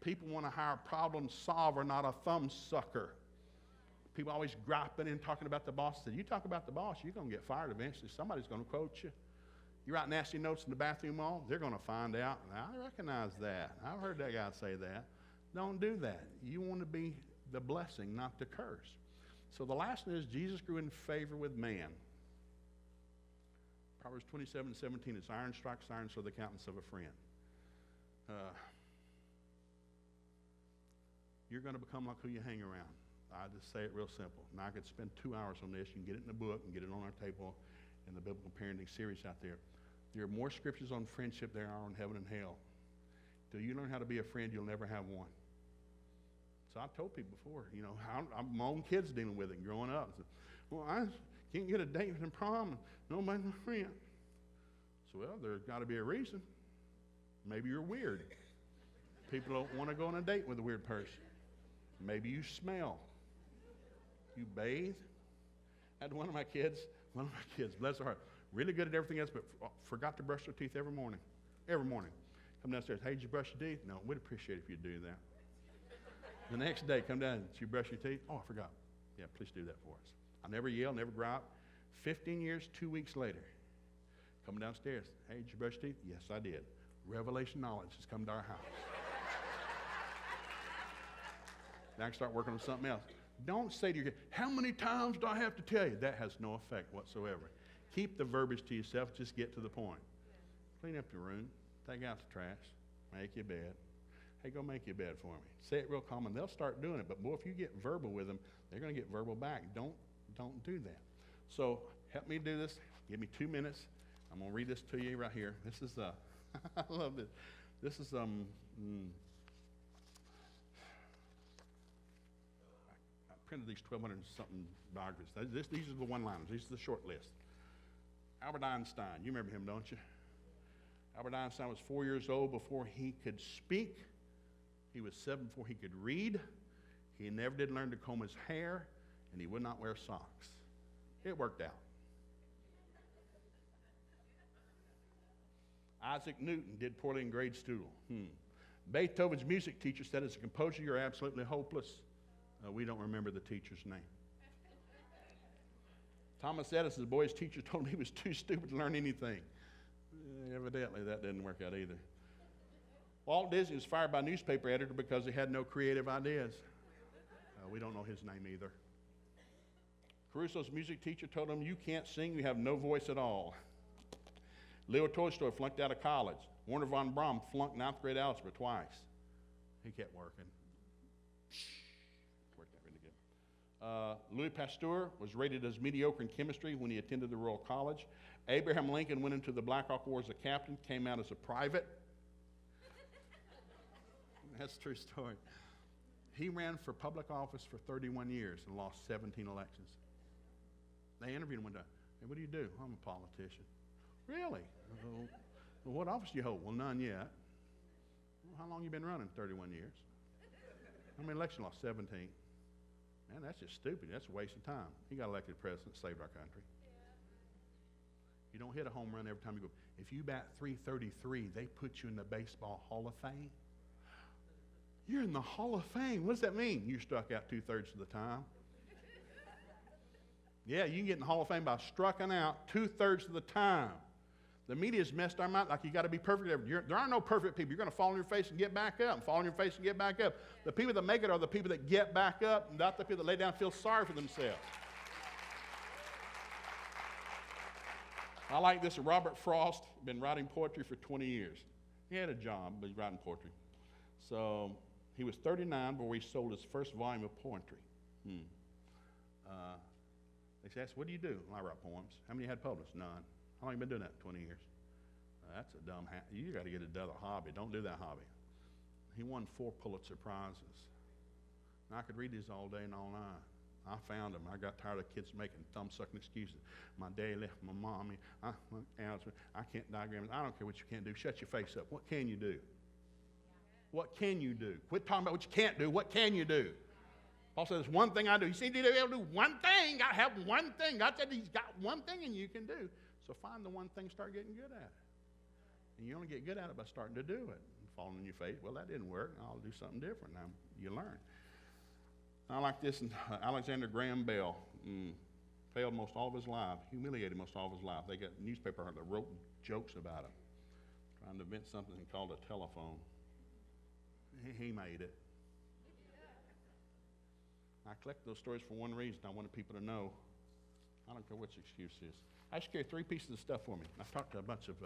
[SPEAKER 2] People want to hire a problem solver, not a thumb sucker. People always griping and talking about the boss. You talk about the boss, you're going to get fired eventually. Somebody's going to quote you. You write nasty notes in the bathroom wall, they're going to find out. I recognize that. I've heard that guy say that. Don't do that. You want to be the blessing, not the curse. So the last one is Jesus grew in favor with man. Proverbs 27:17, it's iron strikes iron, so the countenance of a friend. You're going to become like who you hang around. I just say it real simple. Now I could spend 2 hours on this. You can get it in a book and get it on our table in the Biblical Parenting series out there. There are more scriptures on friendship than there are on heaven and hell. Till you learn how to be a friend, you'll never have one. So I told people before, I'm my own kids dealing with it growing up. So, well, I can't get a date for the prom, and nobody's my friend. So, well, there's got to be a reason. Maybe you're weird. People don't want to go on a date with a weird person. Maybe you smell. You bathe. I had one of my kids, bless her heart, really good at everything else, but forgot to brush their teeth every morning. Every morning. Come downstairs, hey, did you brush your teeth? No, we'd appreciate it if you'd do that. The next day, come down, did you brush your teeth? Oh, I forgot. Yeah, please do that for us. I never yell, never gripe. 15 years, 2 weeks later, coming downstairs, hey, did you brush your teeth? Yes, I did. Revelation knowledge has come to our house. Now I can start working on something else. Don't say to your kid, how many times do I have to tell you? That has no effect whatsoever. Keep the verbiage to yourself. Just get to the point. Clean up your room. Take out the trash. Make your bed. Hey, go make your bed for me. Say it real calm, and they'll start doing it. But boy, if you get verbal with them, they're going to get verbal back. Don't do that. So help me do this. Give me 2 minutes. I'm going to read this to you right here. This is I love this. This is I printed these 1,200 something biographies. These are the one-liners. These are the short list. Albert Einstein. You remember him, don't you? Albert Einstein was 4 years old before he could speak. He was 7 before he could read. He never did learn to comb his hair, and he would not wear socks. It worked out. Isaac Newton did poorly in grade school. Beethoven's music teacher said, as a composer, you're absolutely hopeless. We don't remember the teacher's name. Thomas Edison's boy's teacher told him he was too stupid to learn anything. Evidently, that didn't work out either. Walt Disney was fired by a newspaper editor because he had no creative ideas. We don't know his name either. Caruso's music teacher told him, you can't sing, you have no voice at all. Leo Tolstoy flunked out of college. Werner von Braun flunked 9th grade algebra twice. He kept working. Worked out really good. Louis Pasteur was rated as mediocre in chemistry when he attended the Royal College. Abraham Lincoln went into the Black Hawk War as a captain, came out as a private. That's a true story. He ran for public office for 31 years and lost 17 elections. They interviewed him one day. Hey, what do you do? I'm a politician. Really? Well, what office do you hold? Well, none yet. Well, how long you been running? 31 years. How many elections lost? 17. Man, that's just stupid. That's a waste of time. He got elected president, saved our country. You don't hit a home run every time you go. If you bat .333, they put you in the Baseball Hall of Fame. You're in the Hall of Fame. What does that mean? You struck out 2/3 of the time. Yeah, you can get in the Hall of Fame by striking out 2/3 of the time. The media's messed our mind like you got to be perfect. There are no perfect people. You're going to fall on your face and get back up, and fall on your face and get back up. The people that make it are the people that get back up, not the people that lay down and feel sorry for themselves. I like this. Robert Frost, been writing poetry for 20 years. He had a job, but he's writing poetry. So he was 39 before he sold his first volume of poetry. They asked, what do you do? Well, I write poems. How many you had published? None. How long have you been doing that? 20 years. That's a dumb you got to get another hobby. Don't do that hobby. He won 4 Pulitzer Prizes. And I could read these all day and all night. I found them. I got tired of kids making thumb-sucking excuses. My daddy left my mom. I can't diagram. I don't care what you can't do. Shut your face up. What can you do? What can you do? Quit talking about what you can't do. What can you do? Paul said, there's one thing I do. You see, to be able to do one thing. I have one thing. God said he's got one thing and you can do. So find the one thing, start getting good at it. And you only get good at it by starting to do it. And falling on your face, well, that didn't work. I'll do something different. Now you learn. I like this. Alexander Graham Bell failed most all of his life, humiliated most all of his life. They got a newspaper that wrote jokes about him, trying to invent something called a telephone. He made it. I collect those stories for one reason. I wanted people to know. I don't care what your excuse is. I just carry 3 pieces of stuff for me. I talked to a bunch of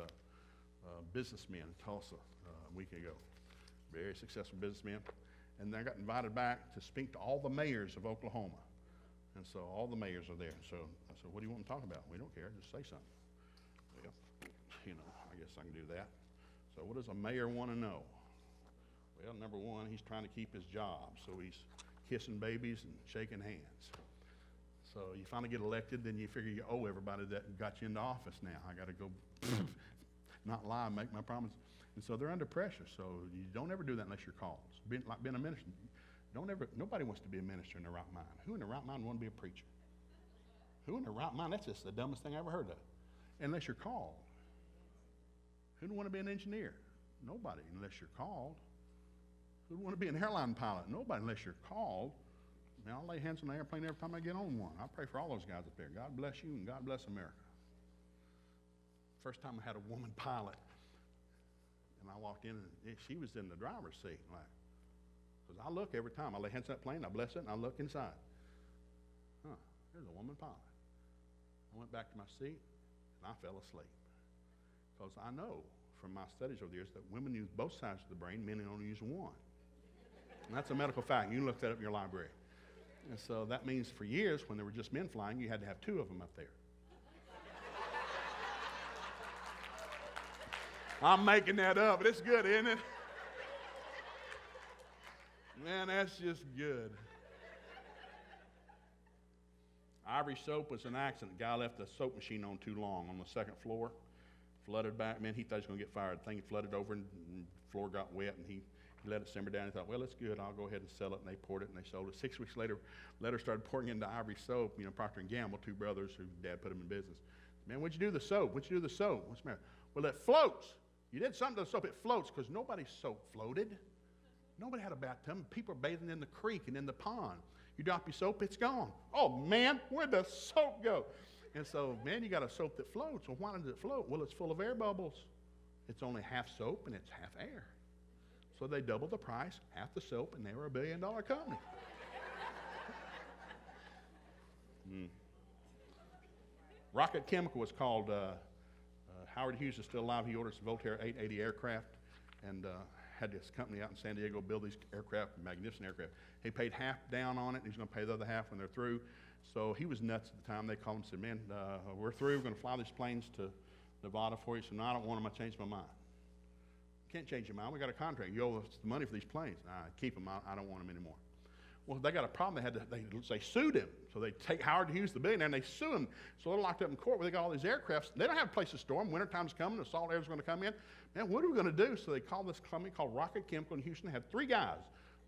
[SPEAKER 2] businessmen in Tulsa a week ago, very successful businessmen. And I got invited back to speak to all the mayors of Oklahoma. And so all the mayors are there. So I said, what do you want to talk about? We don't care. Just say something. Well, I guess I can do that. So what does a mayor want to know? Well, number one, he's trying to keep his job, so he's kissing babies and shaking hands. So you finally get elected, then you figure you owe everybody that got you into office now. I got to go not lie, make my promise. And so they're under pressure, so you don't ever do that unless you're called. Like being a minister, nobody wants to be a minister in their right mind. Who in their right mind want to be a preacher? Who in their right mind? That's just the dumbest thing I ever heard of. Unless you're called. Who don't want to be an engineer? Nobody, unless you're called. Who want to be an airline pilot? Nobody, unless you're called. I mean, I'll lay hands on the airplane every time I get on one. I pray for all those guys up there. God bless you and God bless America. First time I had a woman pilot, and I walked in, and she was in the driver's seat. Because I look every time. I lay hands on that plane, I bless it, and I look inside. There's a woman pilot. I went back to my seat, and I fell asleep. Because I know from my studies over the years that women use both sides of the brain, men only use one. And that's a medical fact. You can look that up in your library. And so that means for years, when there were just men flying, you had to have two of them up there. I'm making that up, but it's good, isn't it? Man, that's just good. Ivory Soap was an accident. The guy left the soap machine on too long on the second floor. Flooded back. Man, he thought he was going to get fired. The thing flooded over, and the floor got wet, and he let it simmer down. He thought, well, it's good. I'll go ahead and sell it. And they poured it, and they sold it. 6 weeks later, letter started pouring into Ivory Soap. Procter & Gamble, two brothers whose dad put them in business. Man, what'd you do to the soap? What'd you do to the soap? What's the matter? Well, it floats. You did something to the soap. It floats, because nobody's soap floated. Nobody had a bathtub. People are bathing in the creek and in the pond. You drop your soap, it's gone. Oh, man, where'd the soap go? And so, man, you got a soap that floats. Well, why does it float? Well, it's full of air bubbles. It's only half soap and it's half air. So they doubled the price, half the soap, and they were $1 billion company. Rocket Chemical was called, Howard Hughes is still alive. He ordered some Voltaire 880 aircraft and had this company out in San Diego build these aircraft, magnificent aircraft. He paid half down on it, and he's going to pay the other half when they're through. So he was nuts at the time. They called him and said, man, we're through. We're going to fly these planes to Nevada for you. So no, I don't want them. I changed my mind. Can't change your mind. We got a contract. You owe us the money for these planes. Keep them. I don't want them anymore. Well, they got a problem. They sued him. So they take Howard Hughes, the billionaire, and they sue him. So they're locked up in court where they got all these aircrafts. They don't have a place to store them. Wintertime's coming. The salt air's going to come in. Man, what are we going to do? So they called this company called Rocket Chemical in Houston. They had 3 guys.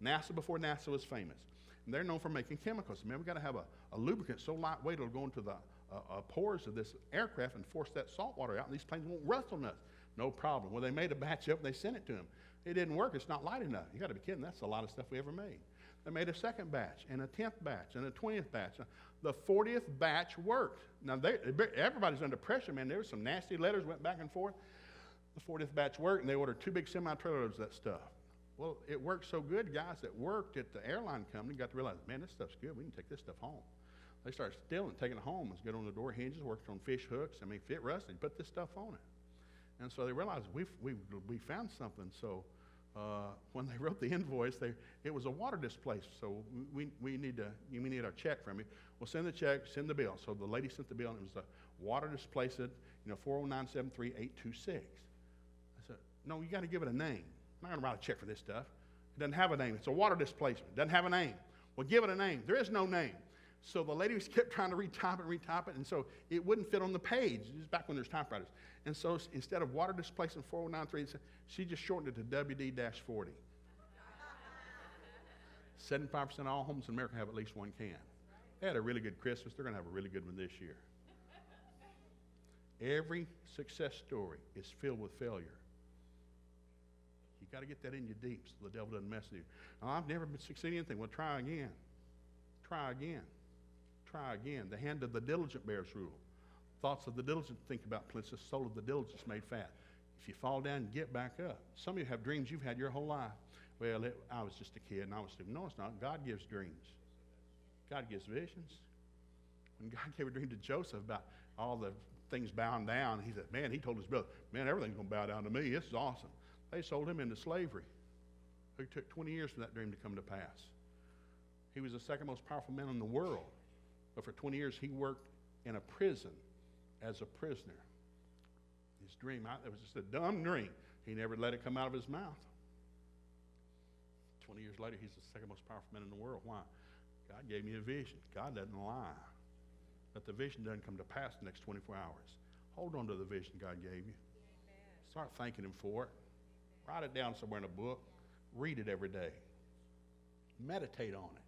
[SPEAKER 2] NASA before NASA was famous. And they're known for making chemicals. Man, we got to have a lubricant so lightweight it'll go into the pores of this aircraft and force that salt water out, and these planes won't rust on us. No problem. Well, they made a batch up and they sent it to him. It didn't work. It's not light enough. You got to be kidding. That's a lot of stuff we ever made. They made a second batch and a 10th batch and a 20th batch. The 40th batch worked. Now, everybody's under pressure, man. There were some nasty letters went back and forth. The 40th batch worked, and they ordered 2 big semi-trailers of that stuff. Well, it worked so good, guys that worked at the airline company got to realize, man, this stuff's good. We can take this stuff home. They started stealing, taking it home. It's good on the door hinges, worked on fish hooks. I mean, if it rusted, put this stuff on it. And so they realized we found something. So when they wrote the invoice, it was a water displacement. So we need a check from you. We'll send the check, send the bill. So the lady sent the bill, and it was a water displacement, 40973-826. I said, no, you got to give it a name. I'm not going to write a check for this stuff. It doesn't have a name. It's a water displacement. It doesn't have a name. Well, give it a name. There is no name. So the lady kept trying to retype it, and so it wouldn't fit on the page. This is back when there's typewriters. And so instead of water displacement 4093, she just shortened it to WD-40. 75% of all homes in America have at least one can. They had a really good Christmas. They're going to have a really good one this year. Every success story is filled with failure. You got to get that in you deep so the devil doesn't mess with you. Oh, I've never been succeeding in anything. Well, try again. Try again. Try again. The hand of the diligent bears rule. Thoughts of the diligent think about plans. The soul of the diligent is made fat. If you fall down, get back up. Some of you have dreams you've had your whole life. Well, I was just a kid and I was stupid. No, it's not. God gives dreams. God gives visions. When God gave a dream to Joseph about all the things bowing down, he said, man, he told his brother, man, everything's going to bow down to me. This is awesome. They sold him into slavery. It took 20 years for that dream to come to pass. He was the second most powerful man in the world. But for 20 years, he worked in a prison as a prisoner. His dream, it was just a dumb dream. He never let it come out of his mouth. 20 years later, he's the second most powerful man in the world. Why? God gave me a vision. God doesn't lie. But the vision doesn't come to pass the next 24 hours. Hold on to the vision God gave you. Start thanking him for it. Write it down somewhere in a book. Read it every day. Meditate on it.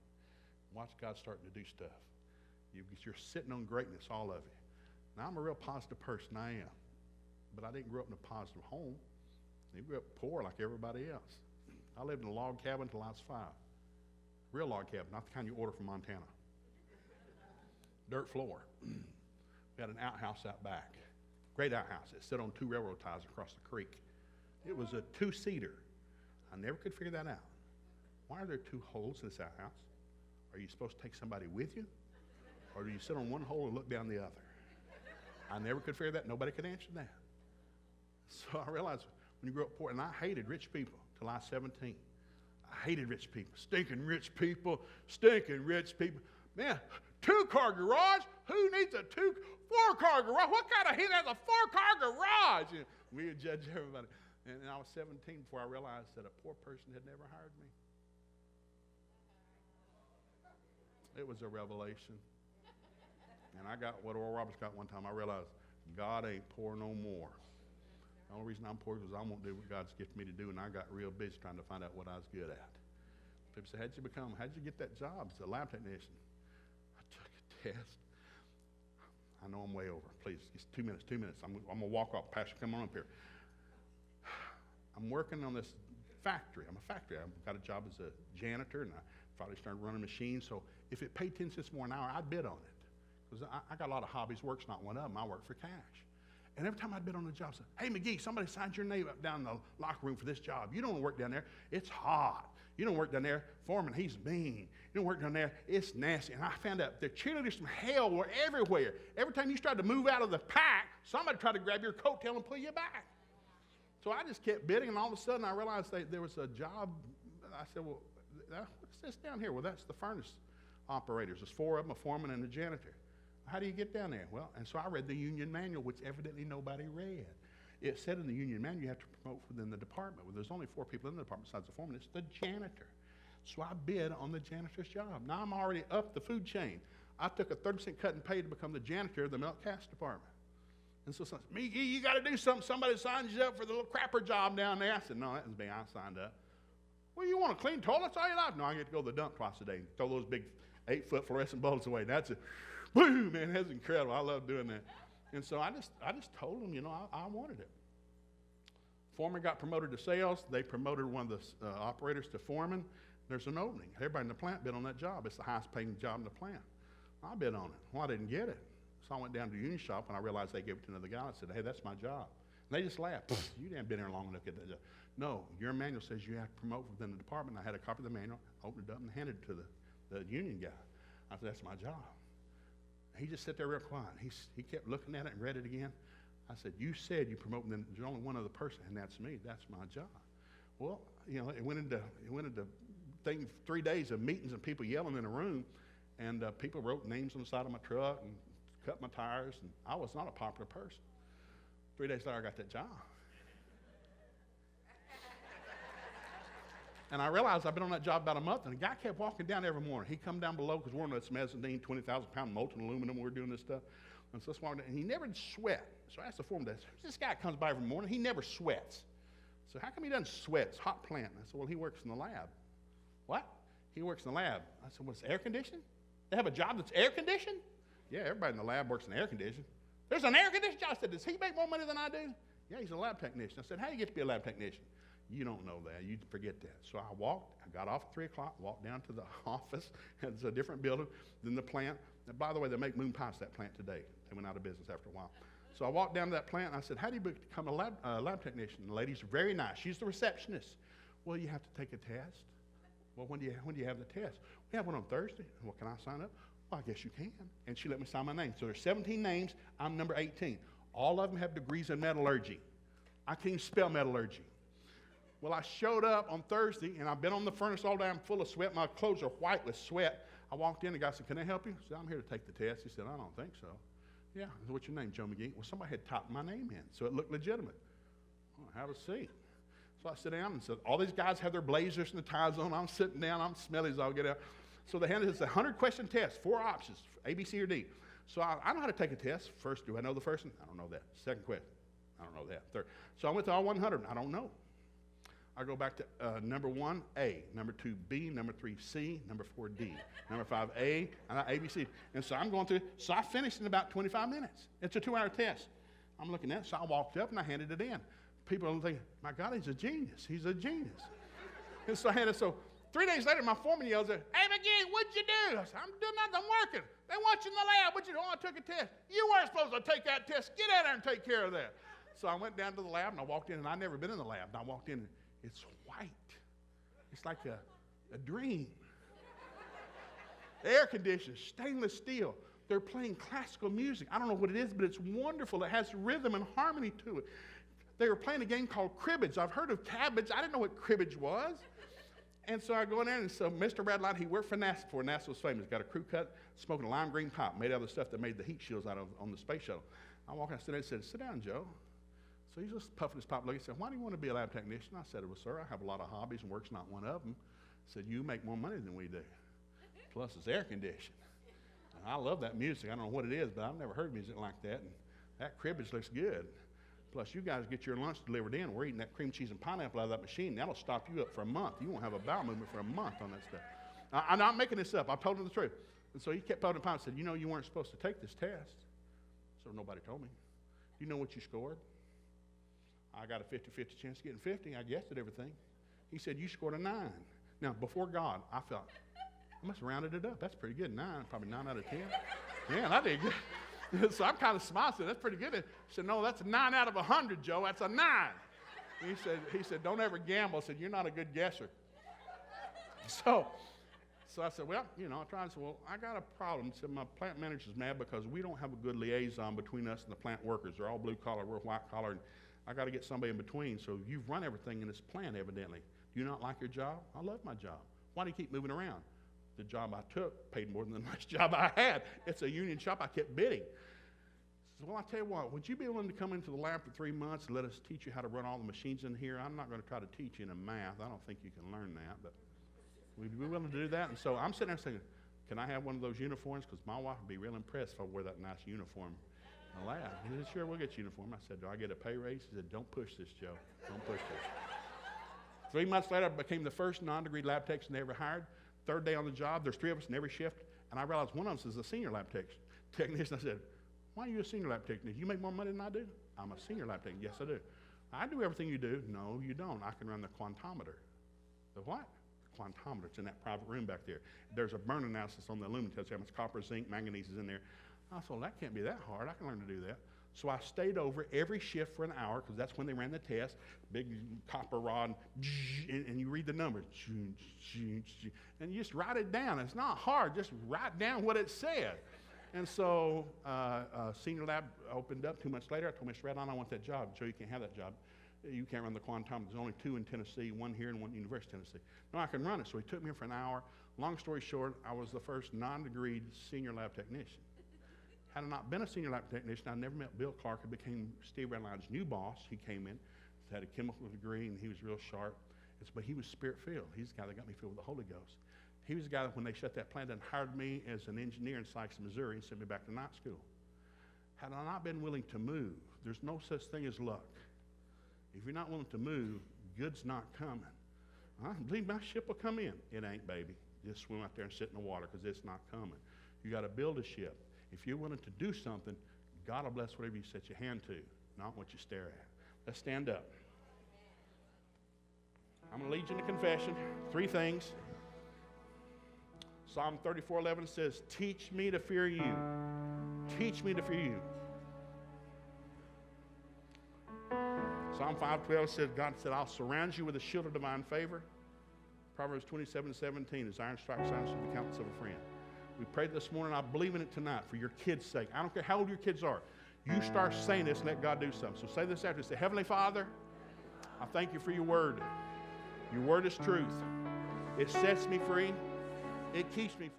[SPEAKER 2] Watch God starting to do stuff. You're sitting on greatness, all of you. Now, I'm a real positive person, I am. But I didn't grow up in a positive home. I grew up poor like everybody else. I lived in a log cabin until I was 5. Real log cabin, not the kind you order from Montana. Dirt floor. We had an outhouse out back. Great outhouse. It sit on 2 railroad ties across the creek. It was a 2-seater. I never could figure that out. Why are there 2 holes in this outhouse? Are you supposed to take somebody with you? Or do you sit on one hole and look down the other? I never could figure that. Nobody could answer that. So I realized when you grow up poor, and I hated rich people till I was 17. I hated rich people. Stinking rich people. Stinking rich people. Man, 2-car garage? Who needs a 4-car garage? What kind of heat has a 4-car garage? You know, we would judge everybody. And I was 17 before I realized that a poor person had never hired me. It was a revelation. And I got what Oral Roberts got one time. I realized God ain't poor no more. The only reason I'm poor is because I won't do what God's gifted me to do, and I got real busy trying to find out what I was good at. People say, how'd you get that job as a lab technician? I took a test. I know I'm way over. Please, just 2 minutes. I'm going to walk off. Pastor, come on up here. I'm working on this factory. I'm a factory. I've got a job as a janitor, and I finally started running machines. So if it paid 10 cents more an hour, I'd bid on it. Because I got a lot of hobbies. Work's not one of them. I work for cash. And every time I'd bid on a job, I said, hey, McGee, somebody signed your name up down in the locker room for this job. You don't want to work down there. It's hot. You don't work down there. Foreman, he's mean. You don't work down there. It's nasty. And I found out the cheerleaders from hell were everywhere. Every time you tried to move out of the pack, somebody tried to grab your coattail and pull you back. So I just kept bidding, and all of a sudden I realized there was a job. I said, well, what's this down here? Well, that's the furnace operators. There's 4 of them, a foreman and a janitor. How do you get down there? Well, and so I read the union manual, which evidently nobody read. It said in the union manual you have to promote within the department. Well, there's only 4 people in the department besides the foreman. It's the janitor. So I bid on the janitor's job. Now I'm already up the food chain. I took a 30% cut in pay to become the janitor of the milk cast department. And so someone said, McGee, you got to do something. Somebody signs you up for the little crapper job down there. I said, no, that was me. I signed up. Well, you want to clean toilets all your life? No, I get to go to the dump twice a day and throw those big 8-foot fluorescent bulbs away. That's it. Boom, man, that's incredible. I love doing that. And so I just told them, I wanted it. Foreman got promoted to sales. They promoted one of the operators to foreman. There's an opening. Everybody in the plant bid on that job. It's the highest paying job in the plant. I bid on it. Well, I didn't get it. So I went down to the union shop, and I realized they gave it to another guy. I said, hey, that's my job. And they just laughed. You didn't been there long enough to get that job. No, your manual says you have to promote within the department. I had a copy of the manual, opened it up, and handed it to the union guy. I said, that's my job. He just sat there real quiet. He kept looking at it and read it again. I said, you said you promote, and there's only one other person, and that's me. That's my job. Well, it went into 3 days of meetings and people yelling in a room, and people wrote names on the side of my truck and cut my tires, and I was not a popular person. 3 days later, I got that job. And I realized I'd been on that job about a month, and the guy kept walking down every morning. He'd come down below because we're on this mezzanine, 20,000-pound molten aluminum. We were doing this stuff. And so and he never sweat. So I asked the foreman, this guy comes by every morning. He never sweats. So how come he doesn't sweat? It's a hot plant. And I said, well, he works in the lab. What? He works in the lab. I said, well, it's air conditioned? They have a job that's air conditioned? Yeah, everybody in the lab works in air conditioning. There's an air conditioning job. I said, does he make more money than I do? Yeah, he's a lab technician. I said, how do you get to be a lab technician? You don't know that. You forget that. So I got off at 3 o'clock, walked down to the office. It's a different building than the plant. And by the way, they make moon pies at that plant today. They went out of business after a while. So I walked down to that plant, and I said, how do you become a lab technician? And the lady's very nice. She's the receptionist. Well, you have to take a test. Well, when do you have the test? We have one on Thursday. Well, can I sign up? Well, I guess you can. And she let me sign my name. So there's 17 names. I'm number 18. All of them have degrees in metallurgy. I can't even spell metallurgy. Well, I showed up on Thursday, and I've been on the furnace all day. I'm full of sweat. My clothes are white with sweat. I walked in, the guy said, can I help you? I said, I'm here to take the test. He said, I don't think so. Yeah. I said, what's your name, Joe McGee? Well, somebody had typed my name in, so it looked legitimate. Oh, have a seat. So I sit down and said, all these guys have their blazers and the ties on. I'm sitting down. I'm smelly as all get out. So they handed us a 100-question test, 4 options, A, B, C, or D. So I know how to take a test. First, do I know the first one? I don't know that. Second question, I don't know that. Third. So I went to all 100. I don't know. I go back to number 1, A, number 2, B, number 3, C, number 4, D, number 5, A, and A, B, C. And so I'm going through. So I finished in about 25 minutes. It's a 2-hour test. I'm looking at it. So I walked up and I handed it in. People are thinking, my God, he's a genius. He's a genius. And so I had it. So 3 days later, my foreman yells at, hey, McGee, what'd you do? I said, I'm doing nothing. I'm working. They want you in the lab. What'd you do? Oh, I took a test. You weren't supposed to take that test. Get out there and take care of that. So I went down to the lab, and I walked in, and I'd never been in the lab. And I walked in, and it's white. It's like a dream. Air conditioned, stainless steel. They're playing classical music. I don't know what it is, but it's wonderful. It has rhythm and harmony to it. They were playing a game called cribbage. I've heard of cabbage. I didn't know what cribbage was. And so I go in there, and so Mr. Radline, he worked for NASA before NASA was famous. Got a crew cut, smoking a lime green pipe made out of the stuff that made the heat shields out of on the space shuttle. I walked out and said, sit down, Joe. So he's just puffing his pipe. He said, why do you want to be a lab technician? I said, well, sir, I have a lot of hobbies, and work's not one of them. I said, you make more money than we do. Plus, it's air conditioned. And I love that music. I don't know what it is, but I've never heard music like that. And that cribbage looks good. Plus, you guys get your lunch delivered in. We're eating that cream cheese and pineapple out of that machine. That'll stop you up for a month. You won't have a bowel movement for a month on that stuff. I'm not making this up. I told him the truth. And so he kept pounding and said, you know, you weren't supposed to take this test. So nobody told me. You know what you scored? I got a 50-50 chance of getting 50. I guessed at everything. He said, you scored a 9. Now, before God, I felt, I must have rounded it up. That's pretty good. 9, probably 9 out of 10. Man, I did good. So I'm kind of smiling. That's pretty good. He said, no, that's a 9 out of 100, Joe. That's a 9. He said, don't ever gamble. I said, you're not a good guesser. So I said, well, you know, I tried. I said, well, I got a problem. I said, my plant manager's mad because we don't have a good liaison between us and the plant workers. They're all blue collar, we're white collar, and I got to get somebody in between. So you've run everything in this plant, evidently. Do you not like your job? I love my job. Why do you keep moving around? The job I took paid more than the next job I had. It's a union shop. I kept bidding. So, well, I tell you what, would you be willing to come into the lab for 3 months and let us teach you how to run all the machines in here? I'm not going to try to teach you in math. I don't think you can learn that, but would you be willing to do that? And so I'm sitting there saying, can I have one of those uniforms? Because my wife would be real impressed if I wear that nice uniform in the lab. He said, sure, we'll get you a uniform. I said, do I get a pay raise? He said, don't push this, Joe. Don't push this. 3 months later, I became the first non-degree lab technician they ever hired. Third day on the job, there's 3 of us in every shift, and I realized one of us is a senior lab technician. I said, why are you a senior lab technician? You make more money than I do? I'm a senior lab technician. Yes, I do. I do everything you do. No, you don't. I can run the quantometer. The what? The quantometer. It's in that private room back there. There's a burn analysis on the aluminum. Tells you how much copper, zinc, manganese is in there. I thought, well, that can't be that hard. I can learn to do that. So I stayed over every shift for an hour because that's when they ran the test. Big copper rod, and you read the numbers. And you just write it down. It's not hard. Just write down what it said. And so senior lab opened up 2 months later. I told Mr. Radline, I want that job. Joe, you can't have that job. You can't run the quantum. There's only 2 in Tennessee, 1 here and 1 at University of Tennessee. No, I can run it. So he took me in for an hour. Long story short, I was the first non-degreed senior lab technician. Had I not been a senior lab technician, I never met Bill Clark, who became Steve Radline's new boss. He came in, had a chemical degree, and he was real sharp. But he was spirit-filled. He's the guy that got me filled with the Holy Ghost. He was the guy that when they shut that plant down, hired me as an engineer in Sykes, Missouri, and sent me back to night school. Had I not been willing to move, there's no such thing as luck. If you're not willing to move, good's not coming. I believe my ship will come in. It ain't, baby. Just swim out there and sit in the water because it's not coming. You got to build a ship. If you're willing to do something, God will bless whatever you set your hand to, not what you stare at. Let's stand up. I'm going to lead you into confession. 3 things. Psalm 34:11 says, teach me to fear you. Teach me to fear you. Psalm 5:12 says, God said, I'll surround you with a shield of divine favor. Proverbs 27:17, as iron strikes iron, shall be countenance of a friend. We prayed this morning. I believe in it tonight for your kids' sake. I don't care how old your kids are. You start saying this and let God do something. So say this after. Say, Heavenly Father, I thank you for your word. Your word is truth. It sets me free. It keeps me free.